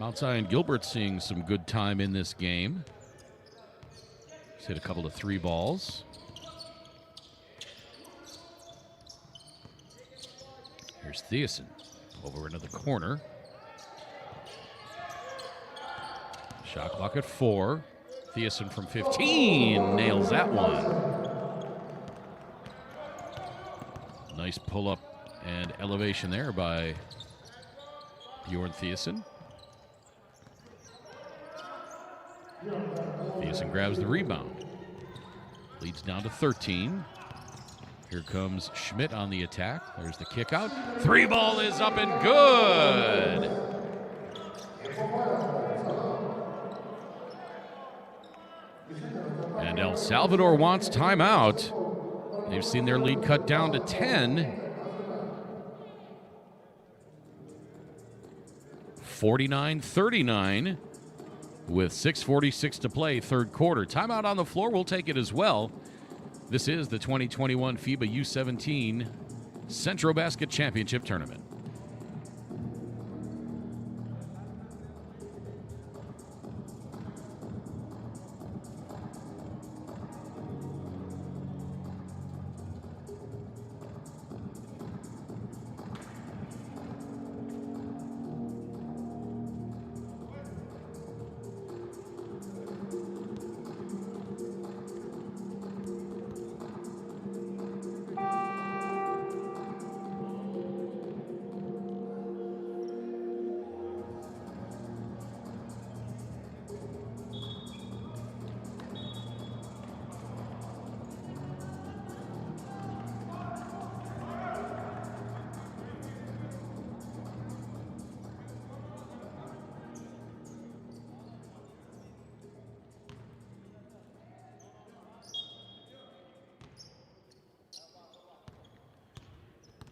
Mount Zion Gilbert seeing some good time in this game. He's hit a couple of 3 balls. Here's Thiessen over into the corner. Shot clock at 4. Thiessen from 15 nails that one. Nice pull-up and elevation there by Bjorn Thiessen. Thiessen grabs the rebound. Leads down to 13. Here comes Schmidt on the attack. There's the kick out. 3 ball is up and good. And El Salvador wants timeout. They've seen their lead cut down to 10. 49-39 with 6:46 to play, third quarter. Timeout on the floor. We'll take it as well. This is the 2021 FIBA U17 Centrobasket Championship Tournament.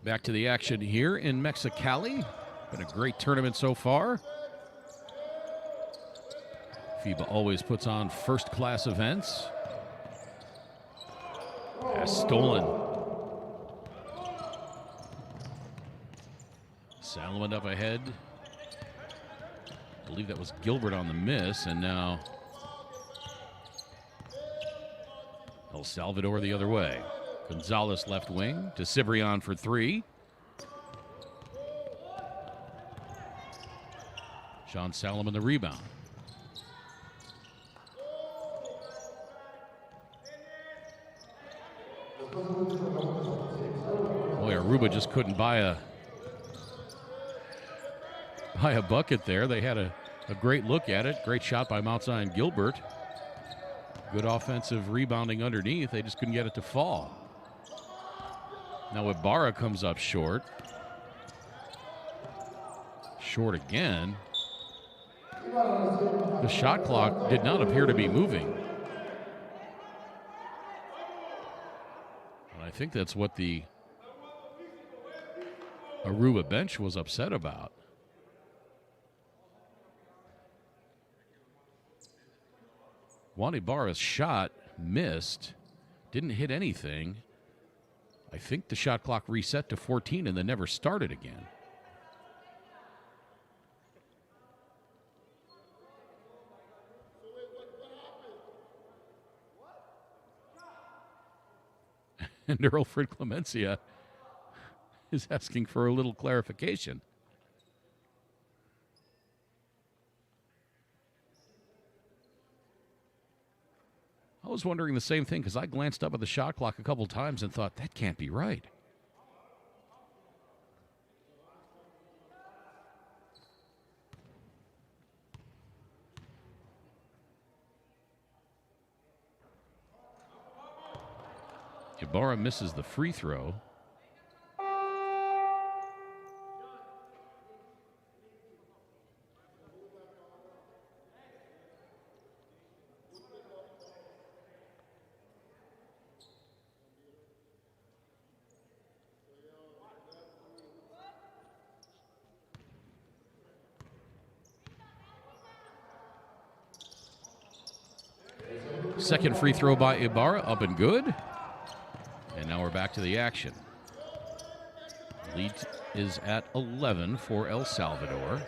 Back to the action here in Mexicali. Been a great tournament so far. FIBA always puts on first-class events. Pass stolen. Salomon up ahead. I believe that was Gilbert on the miss, and now El Salvador the other way. Gonzalez left wing to Cibrian for 3. Sean Salomon the rebound. Boy, Aruba just couldn't buy a bucket there. They had a great look at it. Great shot by Mount Zion Gilbert. Good offensive rebounding underneath. They just couldn't get it to fall. Now Ibarra comes up short. Short again. The shot clock did not appear to be moving. And I think that's what the Aruba bench was upset about. Juan Ibarra's shot missed. Didn't hit anything. I think the shot clock reset to 14 and then never started again. And Earl Fred Clemencia is asking for a little clarification. I was wondering the same thing because I glanced up at the shot clock a couple times and thought, that can't be right. Ibarra misses the free throw. Second free throw by Ibarra, up and good. And now we're back to the action. Lead is at 11 for El Salvador.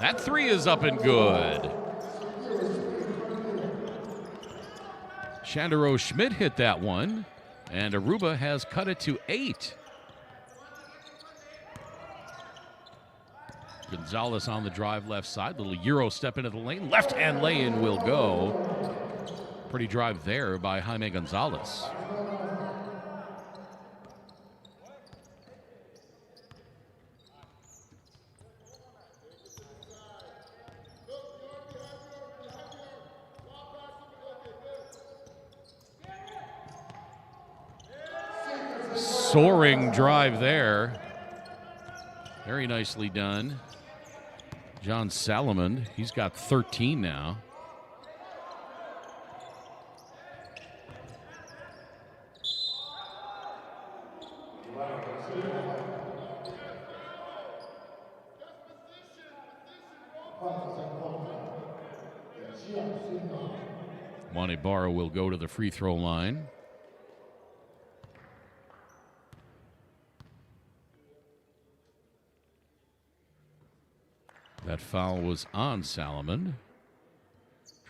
That three is up and good. Shandero Schmidt hit that one, and Aruba has cut it to 8. Gonzalez on the drive left side. Little Euro step into the lane. Left-hand lay-in will go. Pretty drive there by Jaime Gonzalez. Soaring drive there. Very nicely done. John Salomon, he's got 13 now. Monte Barra will go to the free throw line. That foul was on Salomon.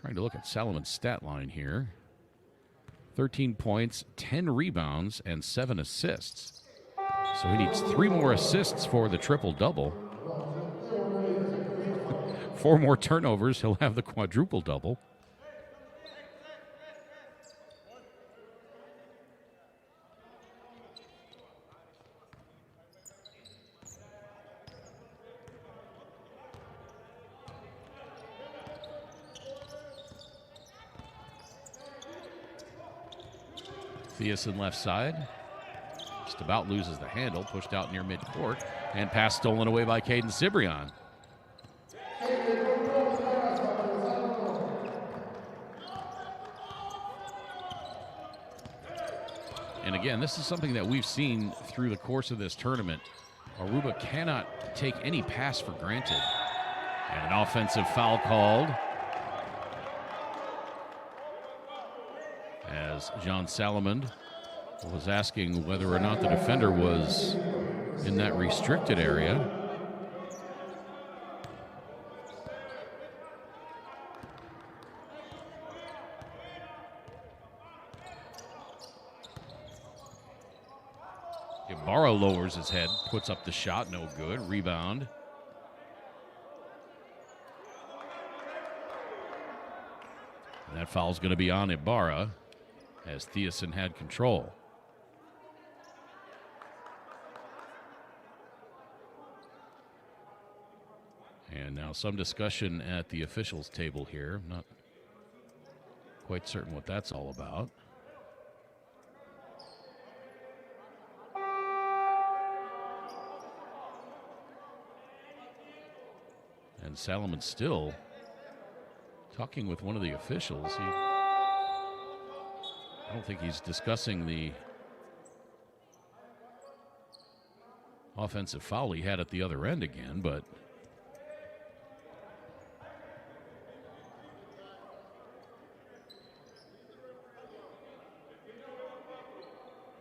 Trying to look at Salomon's stat line here. 13 points, 10 rebounds, and 7 assists. So he needs 3 more assists for the triple-double. 4 more turnovers, he'll have the quadruple-double. Thiessen left side. Just about loses the handle. Pushed out near midcourt. And pass stolen away by Caden Cibrian. And again, this is something that we've seen through the course of this tournament. Aruba cannot take any pass for granted. And an offensive foul called. As John Salomon was asking whether or not the defender was in that restricted area. Ibarra lowers his head, puts up the shot, no good. Rebound. And that foul's going to be on Ibarra, as Thiessen had control. And now some discussion at the officials' table here. I'm not quite certain what that's all about. And Salomon still talking with one of the officials. I don't think he's discussing the offensive foul he had at the other end again, but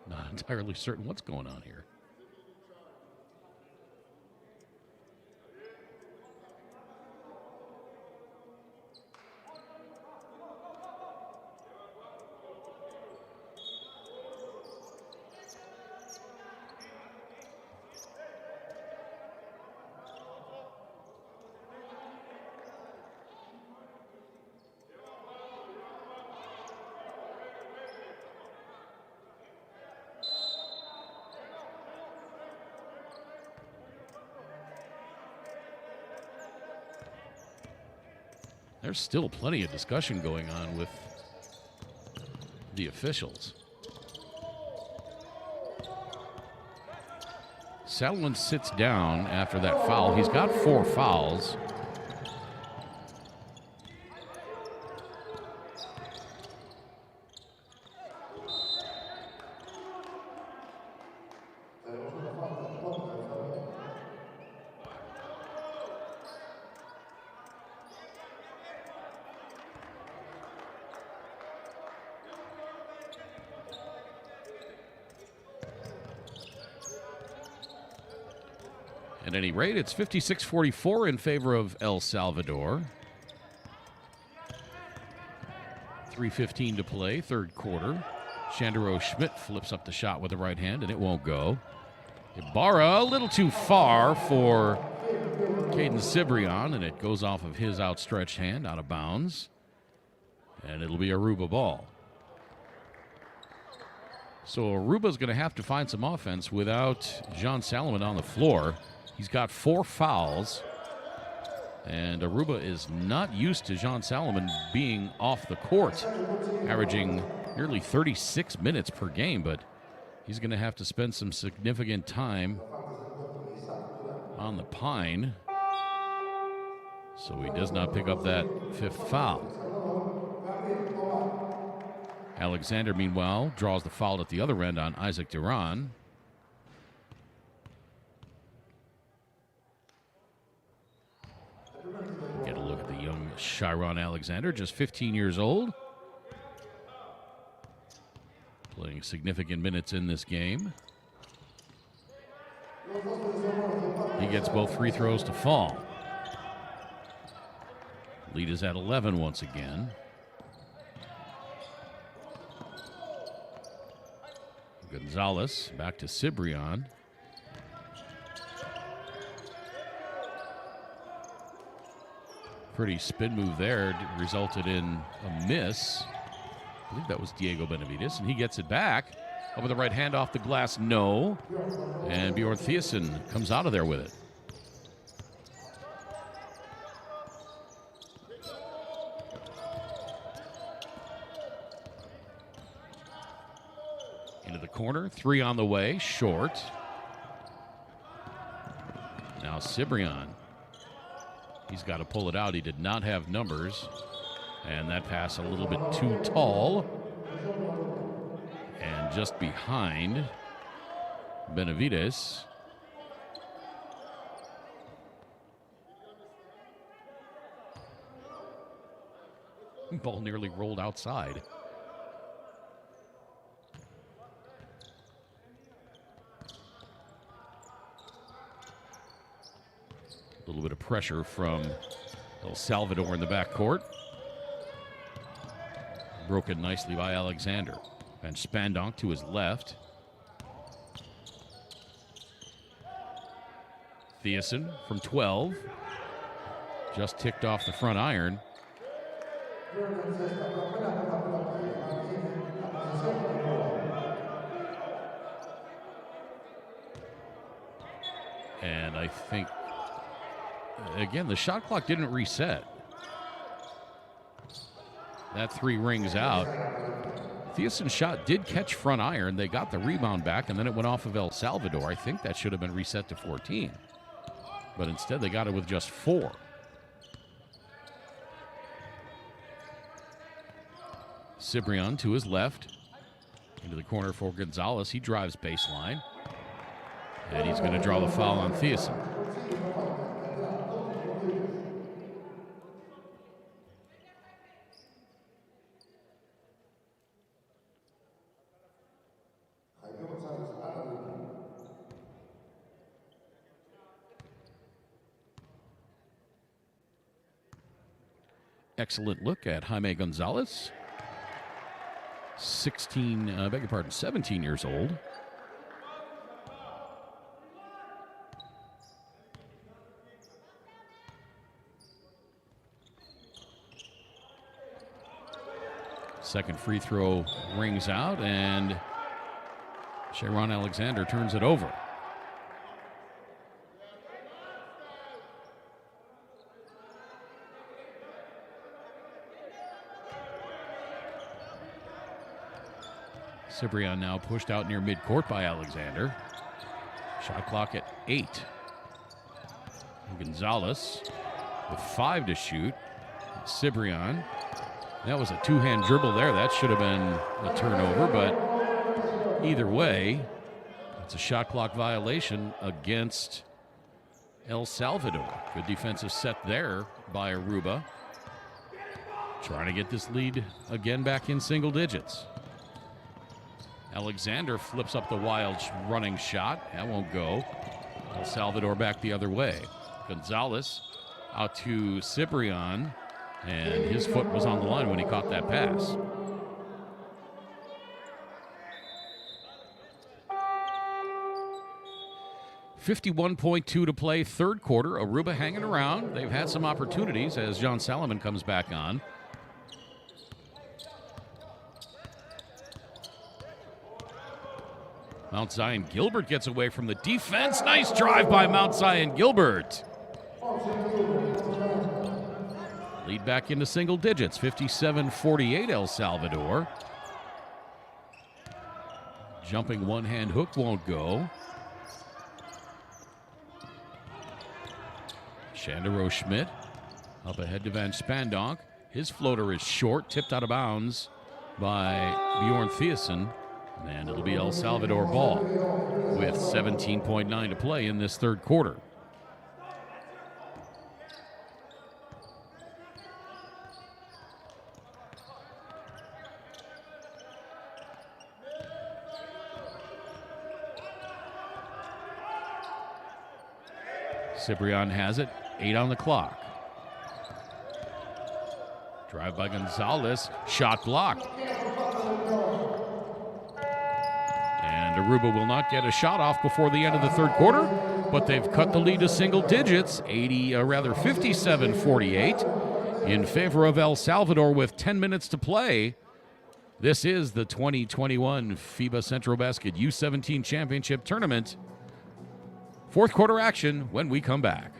not entirely certain what's going on here. There's still plenty of discussion going on with the officials. Salomon sits down after that foul. He's got 4 fouls. At any rate, it's 56-44 in favor of El Salvador. 3:15 to play, third quarter. Shandero Schmidt flips up the shot with the right hand, and it won't go. Ibarra a little too far for Caden Cibrian, and it goes off of his outstretched hand, out of bounds. And it'll be Aruba ball. So Aruba's going to have to find some offense without Jean Salomon on the floor. He's got 4 fouls, and Aruba is not used to Jean Salomon being off the court, averaging nearly 36 minutes per game, but he's going to have to spend some significant time on the pine, so he does not pick up that 5th foul. Alexander, meanwhile, draws the foul at the other end on Isaac Duran. Get a look at the young Chiron Alexander, just 15 years old. Playing significant minutes in this game. He gets both free throws to fall. Lead is at 11 once again. Gonzalez back to Cibrian. Pretty spin move there, resulted in a miss. I believe that was Diego Benavides, and he gets it back. Over the right hand off the glass, no. And Bjorn Thiessen comes out of there with it. Into the corner, 3 on the way, short. Now Cibrian. He's got to pull it out. He did not have numbers. And that pass a little bit too tall. And just behind Benavides. Ball nearly rolled outside. A little bit of pressure from El Salvador in the backcourt. Broken nicely by Alexander. And Spandonk to his left. Thiessen from 12. Just ticked off the front iron. And I think, again, the shot clock didn't reset. That 3 rings out. Thiessen's shot did catch front iron. They got the rebound back, and then it went off of El Salvador. I think that should have been reset to 14. But instead, they got it with just 4. Cibrian to his left. Into the corner for Gonzalez. He drives baseline. And he's going to draw the foul on Thiessen. Excellent look at Jaime Gonzalez. 17 years old. Second free throw rings out, and Chiron Alexander turns it over. Cibrian now pushed out near midcourt by Alexander. Shot clock at 8. Gonzalez with 5 to shoot. Cibrian. That was a 2-hand dribble there. That should have been a turnover, but either way, it's a shot clock violation against El Salvador. Good defensive set there by Aruba. Trying to get this lead again back in single digits. Alexander flips up the wild running shot. That won't go. El Salvador back the other way. Gonzalez out to Cibrian, and his foot was on the line when he caught that pass. .52 to play, third quarter. Aruba hanging around. They've had some opportunities as John Salomon comes back on. Mount Zion Gilbert gets away from the defense. Nice drive by Mount Zion Gilbert. Lead back into single digits, 57-48 El Salvador. Jumping one-hand hook won't go. Shandero Schmidt up ahead to Van Spandonk. His floater is short, tipped out of bounds by Bjorn Thiessen. And it'll be El Salvador ball with 17.9 to play in this third quarter. Cibrian has it, 8 on the clock. Drive by Gonzalez, shot blocked. And Aruba will not get a shot off before the end of the third quarter, but they've cut the lead to single digits, 57-48 in favor of El Salvador with 10 minutes to play. This is the 2021 FIBA Centrobasket U17 Championship Tournament. Fourth quarter action when we come back.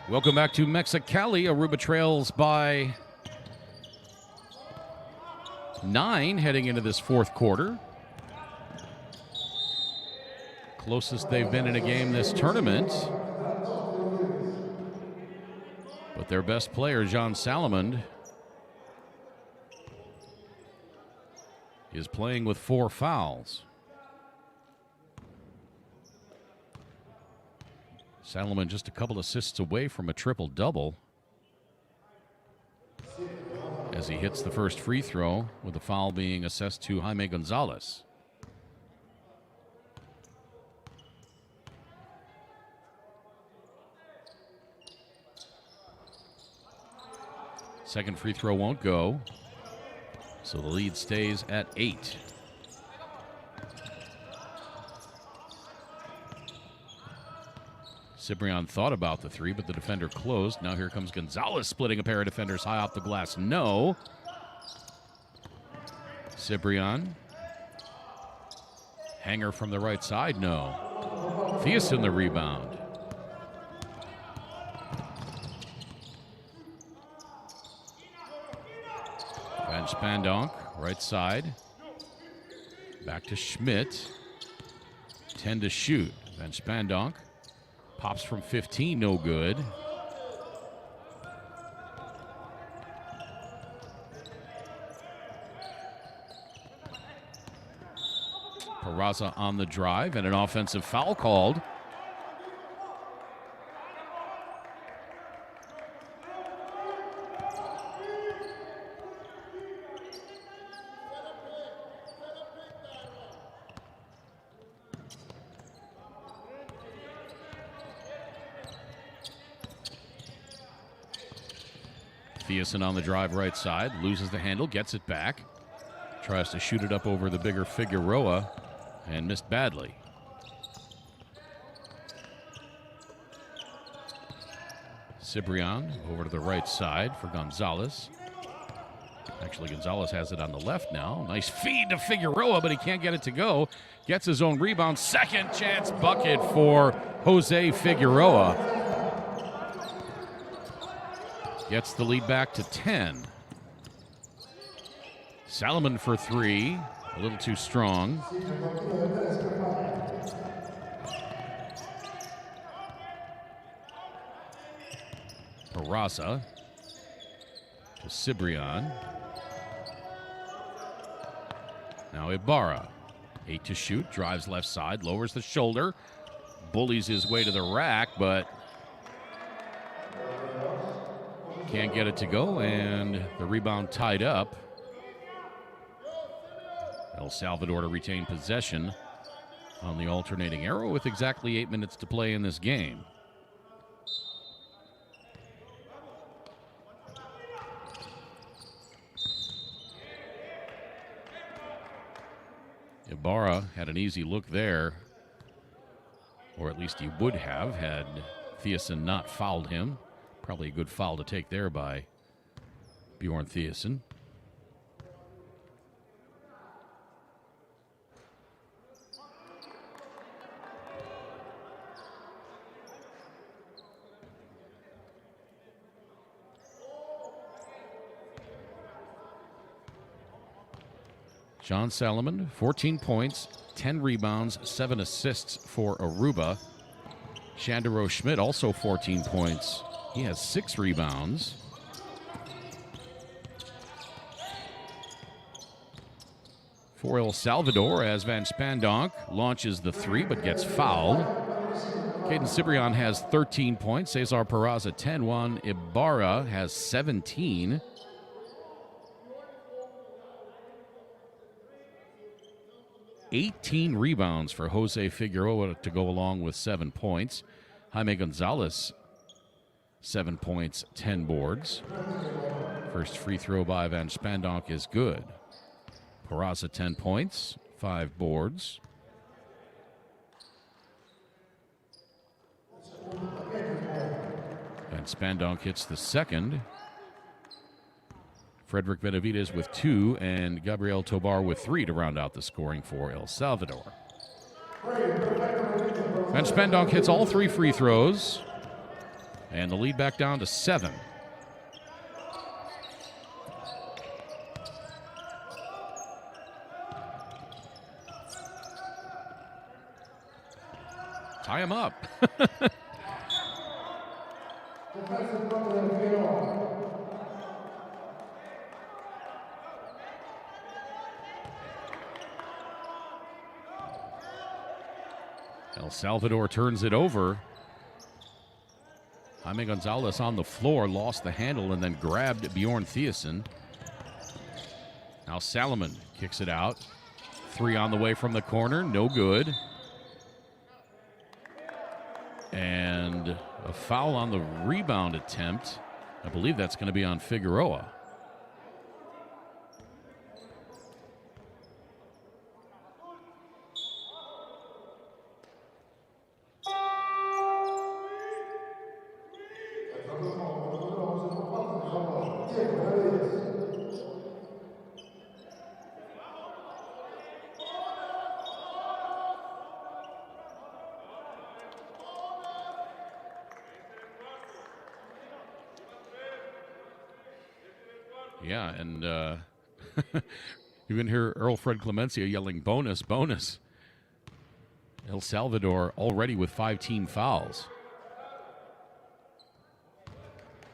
Welcome back to Mexicali. Aruba trails by 9 heading into this fourth quarter. Closest they've been in a game this tournament. But their best player, John Salomon, is playing with 4 fouls. Salomon just a couple assists away from a triple-double as he hits the first free throw, with the foul being assessed to Jaime Gonzalez. Second free throw won't go, so the lead stays at 8. Cibrian thought about the 3, but the defender closed. Now here comes Gonzalez splitting a pair of defenders high off the glass. No. Cibrian. Hanger from the right side. No. Thiessen the rebound. Spandonk, right side. Back to Schmidt. 10 to shoot. Van Spandonk pops from 15, no good. Peraza on the drive and an offensive foul called. Thiessen on the drive right side, loses the handle, gets it back. Tries to shoot it up over the bigger Figueroa and missed badly. Cibrian over to the right side for Gonzalez. Actually, Gonzalez has it on the left now. Nice feed to Figueroa, but he can't get it to go. Gets his own rebound. Second chance bucket for Jose Figueroa. Gets the lead back to 10. Salomon for three. A little too strong. Peraza to Cibrian. Now Ibarra. 8 to shoot. Drives left side. Lowers the shoulder. Bullies his way to the rack, but can't get it to go, and the rebound tied up. El Salvador to retain possession on the alternating arrow with exactly 8 minutes to play in this game. Ibarra had an easy look there, or at least he would have had Thiessen not fouled him. Probably a good foul to take there by Bjorn Thiessen. John Salomon, 14 points, 10 rebounds, 7 assists for Aruba. Shandero Schmidt also 14 points. He has 6 rebounds. For El Salvador, as Van Spandonk launches the three but gets fouled. Caden Cibrian has 13 points. Cesar Peraza 10. Juan Ibarra has 17. $18 rebounds for Jose Figueroa to go along with 7 points. Jaime Gonzalez, 7 points, 10 boards. First free throw by Van Spandonk is good. Peraza 10 points, 5 boards. Van Spandonk hits the second. Frederick Benavides with 2 and Gabriel Tobar with 3 to round out the scoring for El Salvador. Van Spandonk hits all 3 free throws, and the lead back down to 7. Tie him up. El Salvador turns it over. Jaime Gonzalez on the floor, lost the handle, and then grabbed Bjorn Thiessen. Now Salomon kicks it out. 3 on the way from the corner, no good. And a foul on the rebound attempt. I believe that's going to be on Figueroa. Yeah, and You can hear Earl Fred Clemencia yelling, bonus, bonus. El Salvador already with 5 team fouls.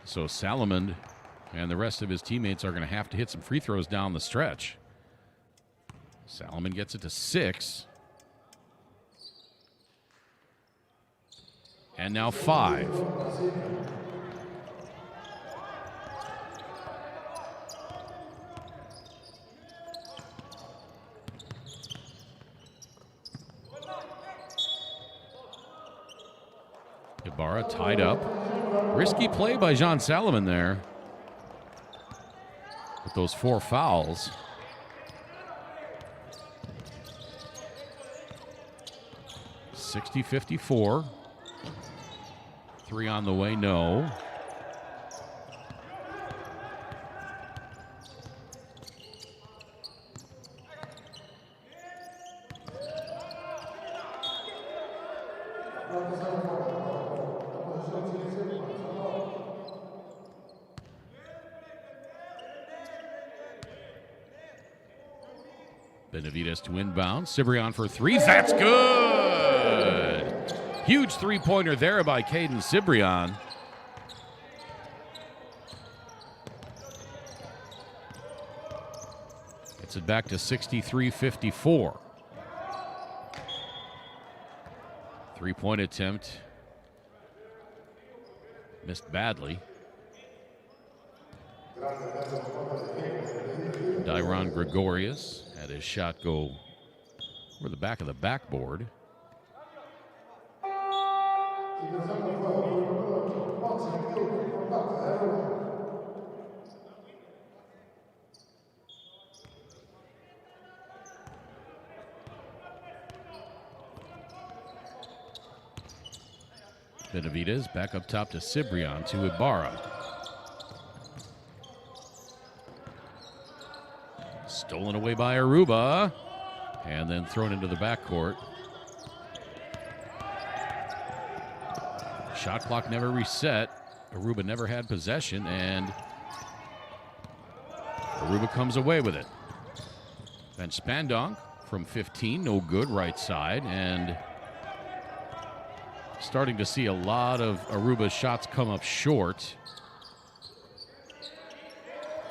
So Salomon and the rest of his teammates are going to have to hit some free throws down the stretch. Salomon gets it to 6. And now 5. Ibarra tied up. Risky play by Jean Salomon there with those 4 fouls. (60-54). 3 on the way, no. Benavides to inbound. Cibrian for 3. That's good! Huge three-pointer there by Caden Cibrian. Gets it back to 63-54. Three-point attempt. Missed badly. Dyron Gregorius had his shot go over the back of the backboard. Benavides back up top to Cibrian to Ibarra. Stolen away by Aruba and then thrown into the backcourt. Shot clock never reset. Aruba never had possession, and Aruba comes away with it. Van Spandonk from 15, no good, right side, and starting to see a lot of Aruba's shots come up short.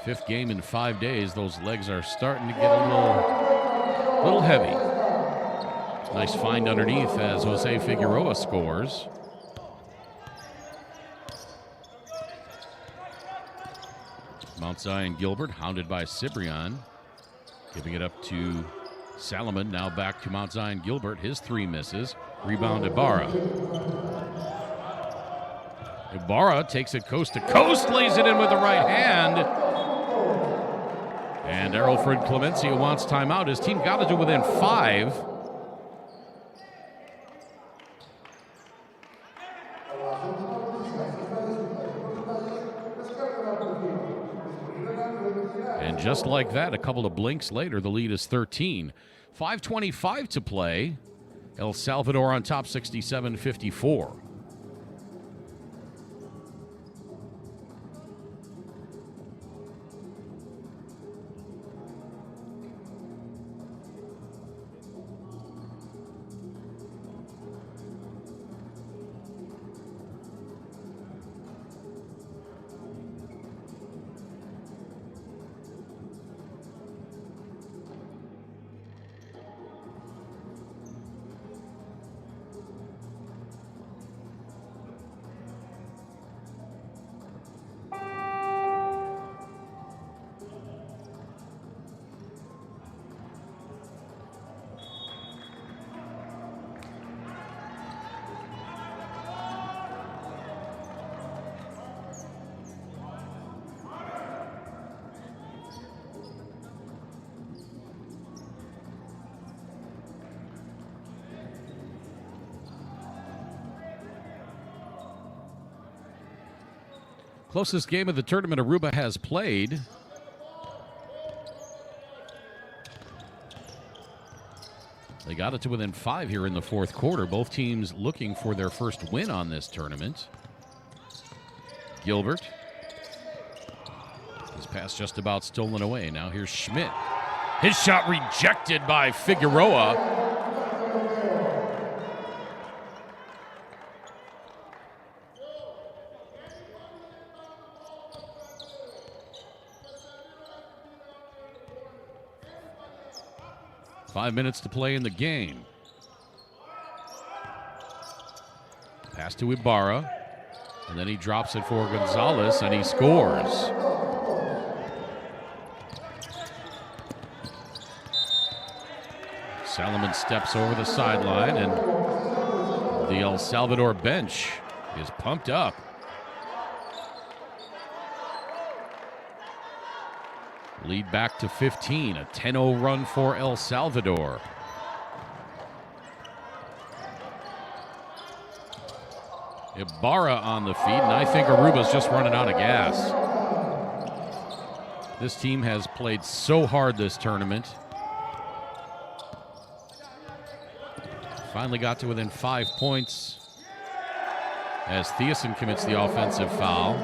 5th game in 5 days. Those legs are starting to get a little heavy. Nice find underneath as Jose Figueroa scores. Mount Zion Gilbert hounded by Cibrian. Giving it up to Salomon. Now back to Mount Zion Gilbert. His 3 misses. Rebound Ibarra. Ibarra takes it coast to coast. Lays it in with the right hand. And Errol Fred Clemencia wants timeout. His team got it to within 5. And just like that, a couple of blinks later, the lead is 13. 5:25 to play. El Salvador on top, 67-54. Closest game of the tournament Aruba has played. They got it to within 5 here in the 4th quarter. Both teams looking for their first win on this tournament. Gilbert. His Pass just about stolen away. Now here's Schmidt. His shot rejected by Figueroa. Five minutes to play in the game. Pass to Ibarra, and then he drops it for Gonzalez, and he scores. Salomon steps over the sideline, and the El Salvador bench is pumped up. Lead back to 15, a 10-0 run for El Salvador. Ibarra on the feet, and I think Aruba's just running out of gas. This team has played so hard this tournament. Finally got to within 5 points as Thiessen commits the offensive foul.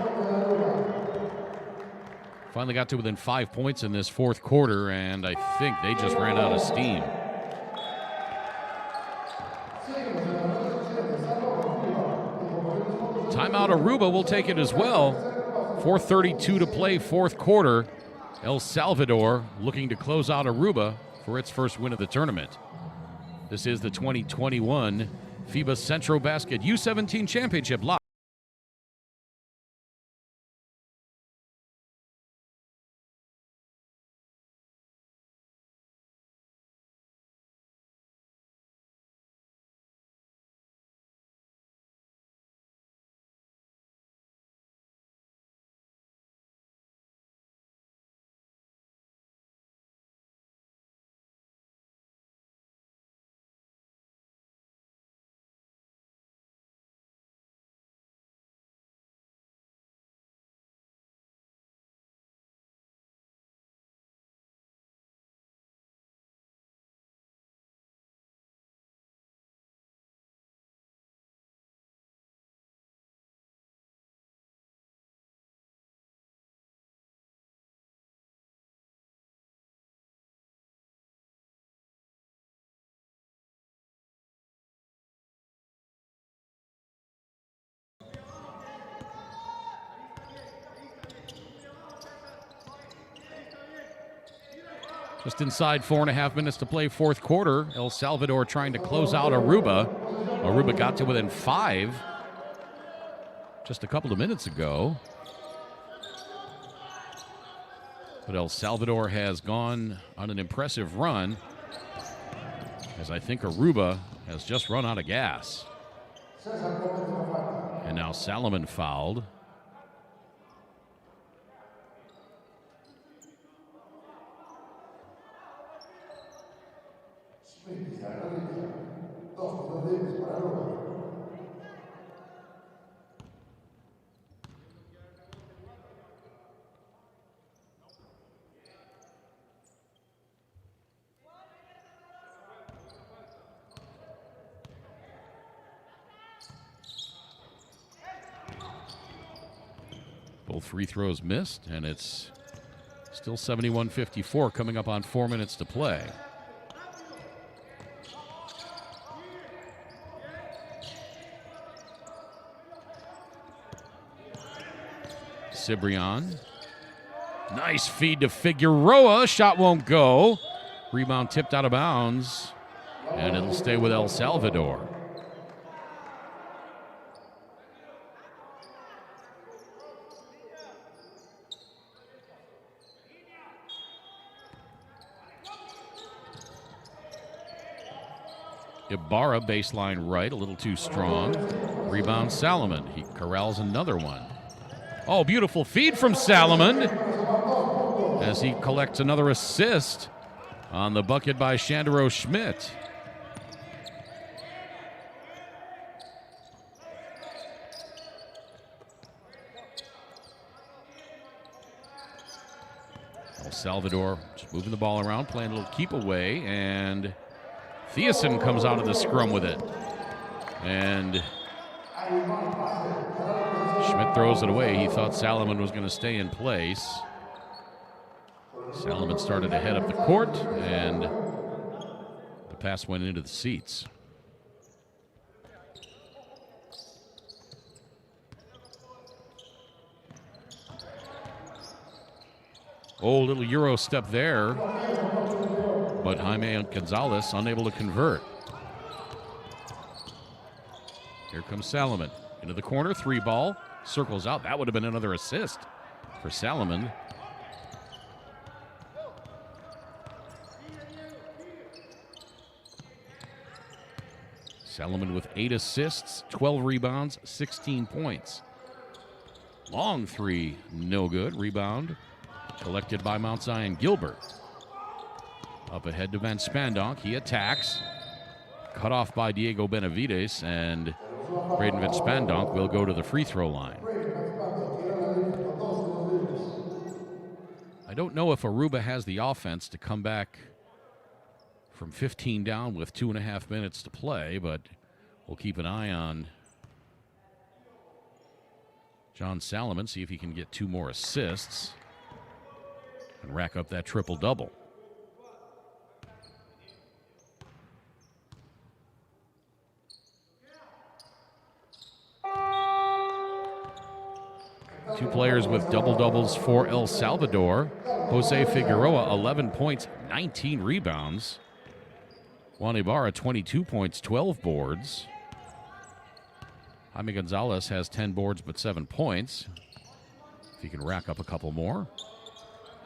Finally got to within 5 points in this fourth quarter, and I think they just ran out of steam. Timeout Aruba will take it as well. 4:32 to play, fourth quarter. El Salvador looking to close out Aruba for its first win of the tournament. This is the 2021 FIBA Centrobasket U17 Championship live. Just inside 4.5 minutes to play, fourth quarter. El Salvador trying to close out Aruba. Aruba got to within 5 just a couple of minutes ago. But El Salvador has gone on an impressive run, as I think Aruba has just run out of gas. And now Salomon fouled. Both free throws missed, and it's still 71-54 coming up on 4 minutes to play. Cibrian. Nice feed to Figueroa. Shot won't go. Rebound tipped out of bounds, and it'll stay with El Salvador. Ibarra, baseline right, a little too strong. Rebound Salomon. He corrals another one. Oh, beautiful feed from Salomon as he collects another assist on the bucket by Shandero Schmidt. El Salvador just moving the ball around, playing a little keep away, and Thiessen comes out of the scrum with it. And Schmidt throws it away. He thought Salomon was going to stay in place. Salomon started ahead up the court, and the pass went into the seats. Oh, little Euro step there, but Jaime Gonzalez unable to convert. Here comes Salomon into the corner, 3-ball, circles out. That would have been another assist for Salomon. Salomon with 8 assists, 12 rebounds, 16 points. Long 3, no good. Rebound collected by Mount Zion Gilbert. Up ahead to Van Spandonk. He attacks. Cut off by Diego Benavides, and Braden Van Spandonk will go to the free throw line. I don't know if Aruba has the offense to come back from 15 down with 2.5 minutes to play, but we'll keep an eye on John Salomon, see if he can get 2 more assists and rack up that triple-double. Two players with double-doubles for El Salvador. Jose Figueroa, 11 points, 19 rebounds. Juan Ibarra, 22 points, 12 boards. Jaime Gonzalez has 10 boards but 7 points. If he can rack up a couple more,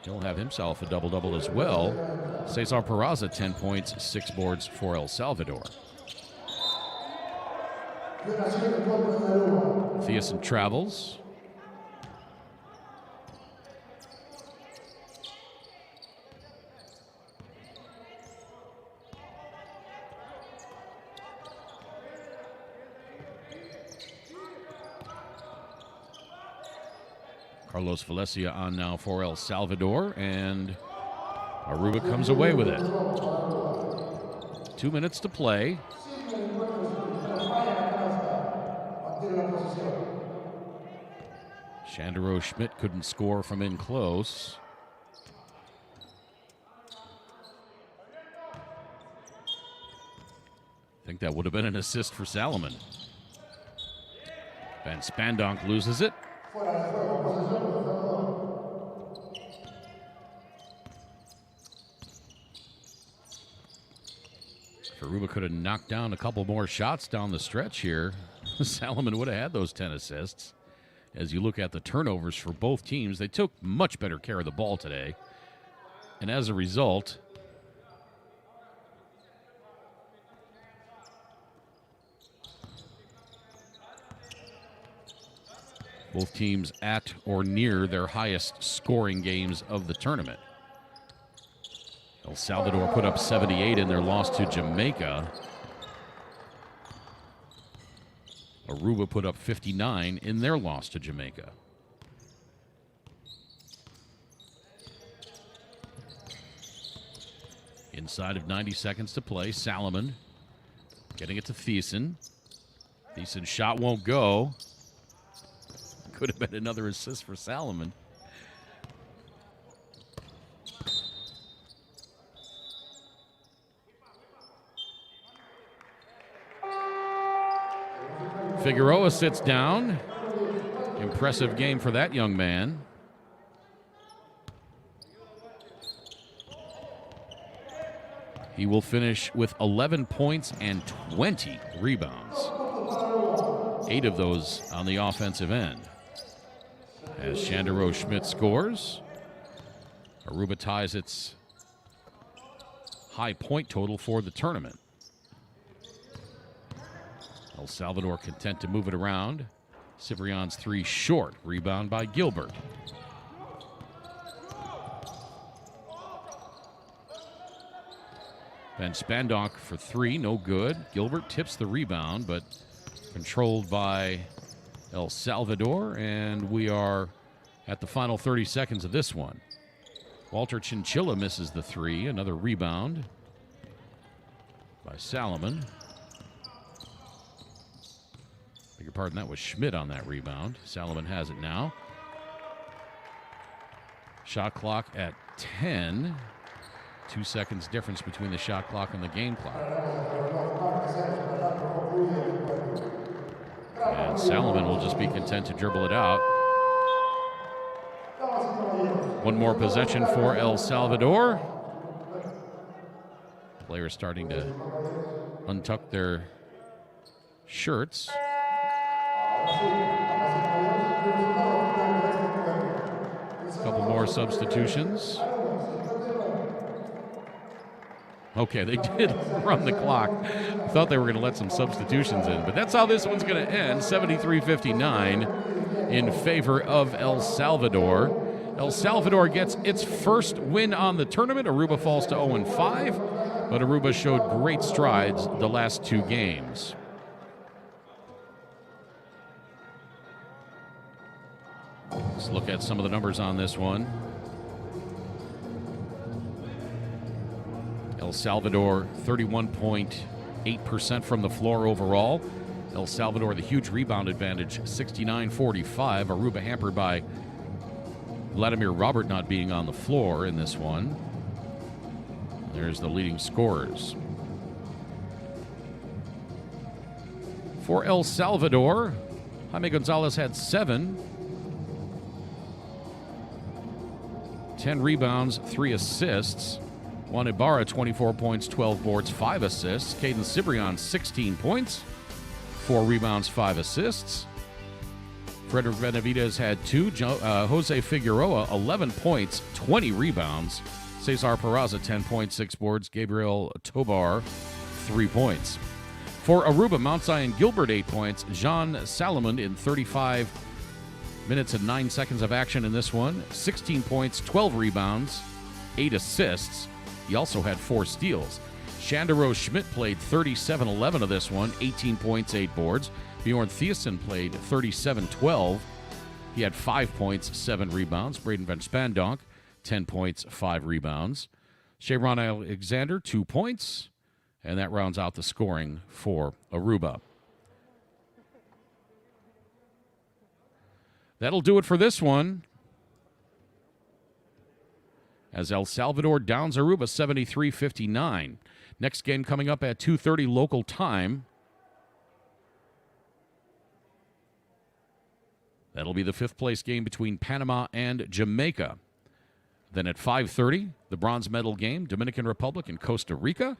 he'll have himself a double-double as well. Cesar Peraza, 10 points, 6 boards for El Salvador. Thiessen travels. Carlos Valencia on now for El Salvador, and Aruba comes away with it. 2 minutes to play. Shandero Schmidt couldn't score from in close. I think that would have been an assist for Salomon. Van Spandonk loses it. If Aruba could have knocked down a couple more shots down the stretch here, Salomon would have had those 10 assists. As you look at the turnovers for both teams, they took much better care of the ball today. And as a result, both teams at or near their highest scoring games of the tournament. El Salvador put up 78 in their loss to Jamaica. Aruba put up 59 in their loss to Jamaica. Inside of 90 seconds to play, Salomon getting it to Thiessen. Thiessen's shot won't go. Could have been another assist for Salomon. Figueroa sits down. Impressive game for that young man. He will finish with 11 points and 20 rebounds. 8 of those on the offensive end. As Shandero Schmidt scores, Aruba ties its high point total for the tournament. El Salvador content to move it around. Cibrian's 3 short. Rebound by Gilbert. Van Spandonk for 3, no good. Gilbert tips the rebound, but controlled by El Salvador, and we are at the final 30 seconds of this one. Walter Chinchilla misses the 3. Another rebound by Salomon. Beg your pardon, that was Schmidt on that rebound. Salomon has it now. Shot clock at 10. 2 seconds difference between the shot clock and the game clock. And Salomon will just be content to dribble it out. One more possession for El Salvador. Players starting to untuck their shirts. A couple more substitutions. Okay, they did run the clock. I thought they were going to let some substitutions in, but that's how this one's going to end. 73-59 in favor of El Salvador. El Salvador gets its first win on the tournament. Aruba falls to 0-5, but Aruba showed great strides the last 2 games. Let's look at some of the numbers on this one. El Salvador, 31.8% from the floor overall. El Salvador, the huge rebound advantage, 69-45. Aruba hampered by Vladimir Robert not being on the floor in this one. There's the leading scorers. For El Salvador, Jaime Gonzalez had 7. 10 rebounds, 3 assists. Juan Ibarra, 24 points, 12 boards, 5 assists. Caden Cibrian, 16 points, 4 rebounds, 5 assists. Frederick Benavidez had 2. Jose Figueroa, 11 points, 20 rebounds. Cesar Peraza, 10 points, 6 boards. Gabriel Tobar, 3 points. For Aruba, Mount Zion Gilbert, 8 points. Jean Salomon in 35 minutes and 9 seconds of action in this one. 16 points, 12 rebounds, 8 assists. He also had 4 steals. Shandero Schmidt played 37-11 of this one, 18 points, 8 boards. Bjorn Thiessen played 37-12. He had 5 points, 7 rebounds. Braden Van Spandonk, 10 points, 5 rebounds. Sharon Alexander, 2 points. And that rounds out the scoring for Aruba. That'll do it for this one, as El Salvador downs Aruba 73-59. Next game coming up at 2:30 local time. That'll be the 5th place game between Panama and Jamaica. Then at 5:30, the bronze medal game, Dominican Republic and Costa Rica.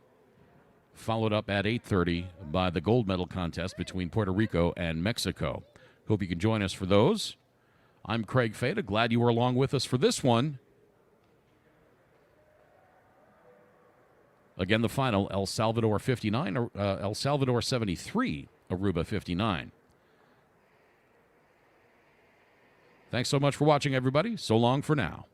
Followed up at 8:30 by the gold medal contest between Puerto Rico and Mexico. Hope you can join us for those. I'm Craig Fada. Glad you were along with us for this one. Again, the final, El Salvador 59, El Salvador 73, Aruba 59. Thanks so much for watching, everybody. So long for now.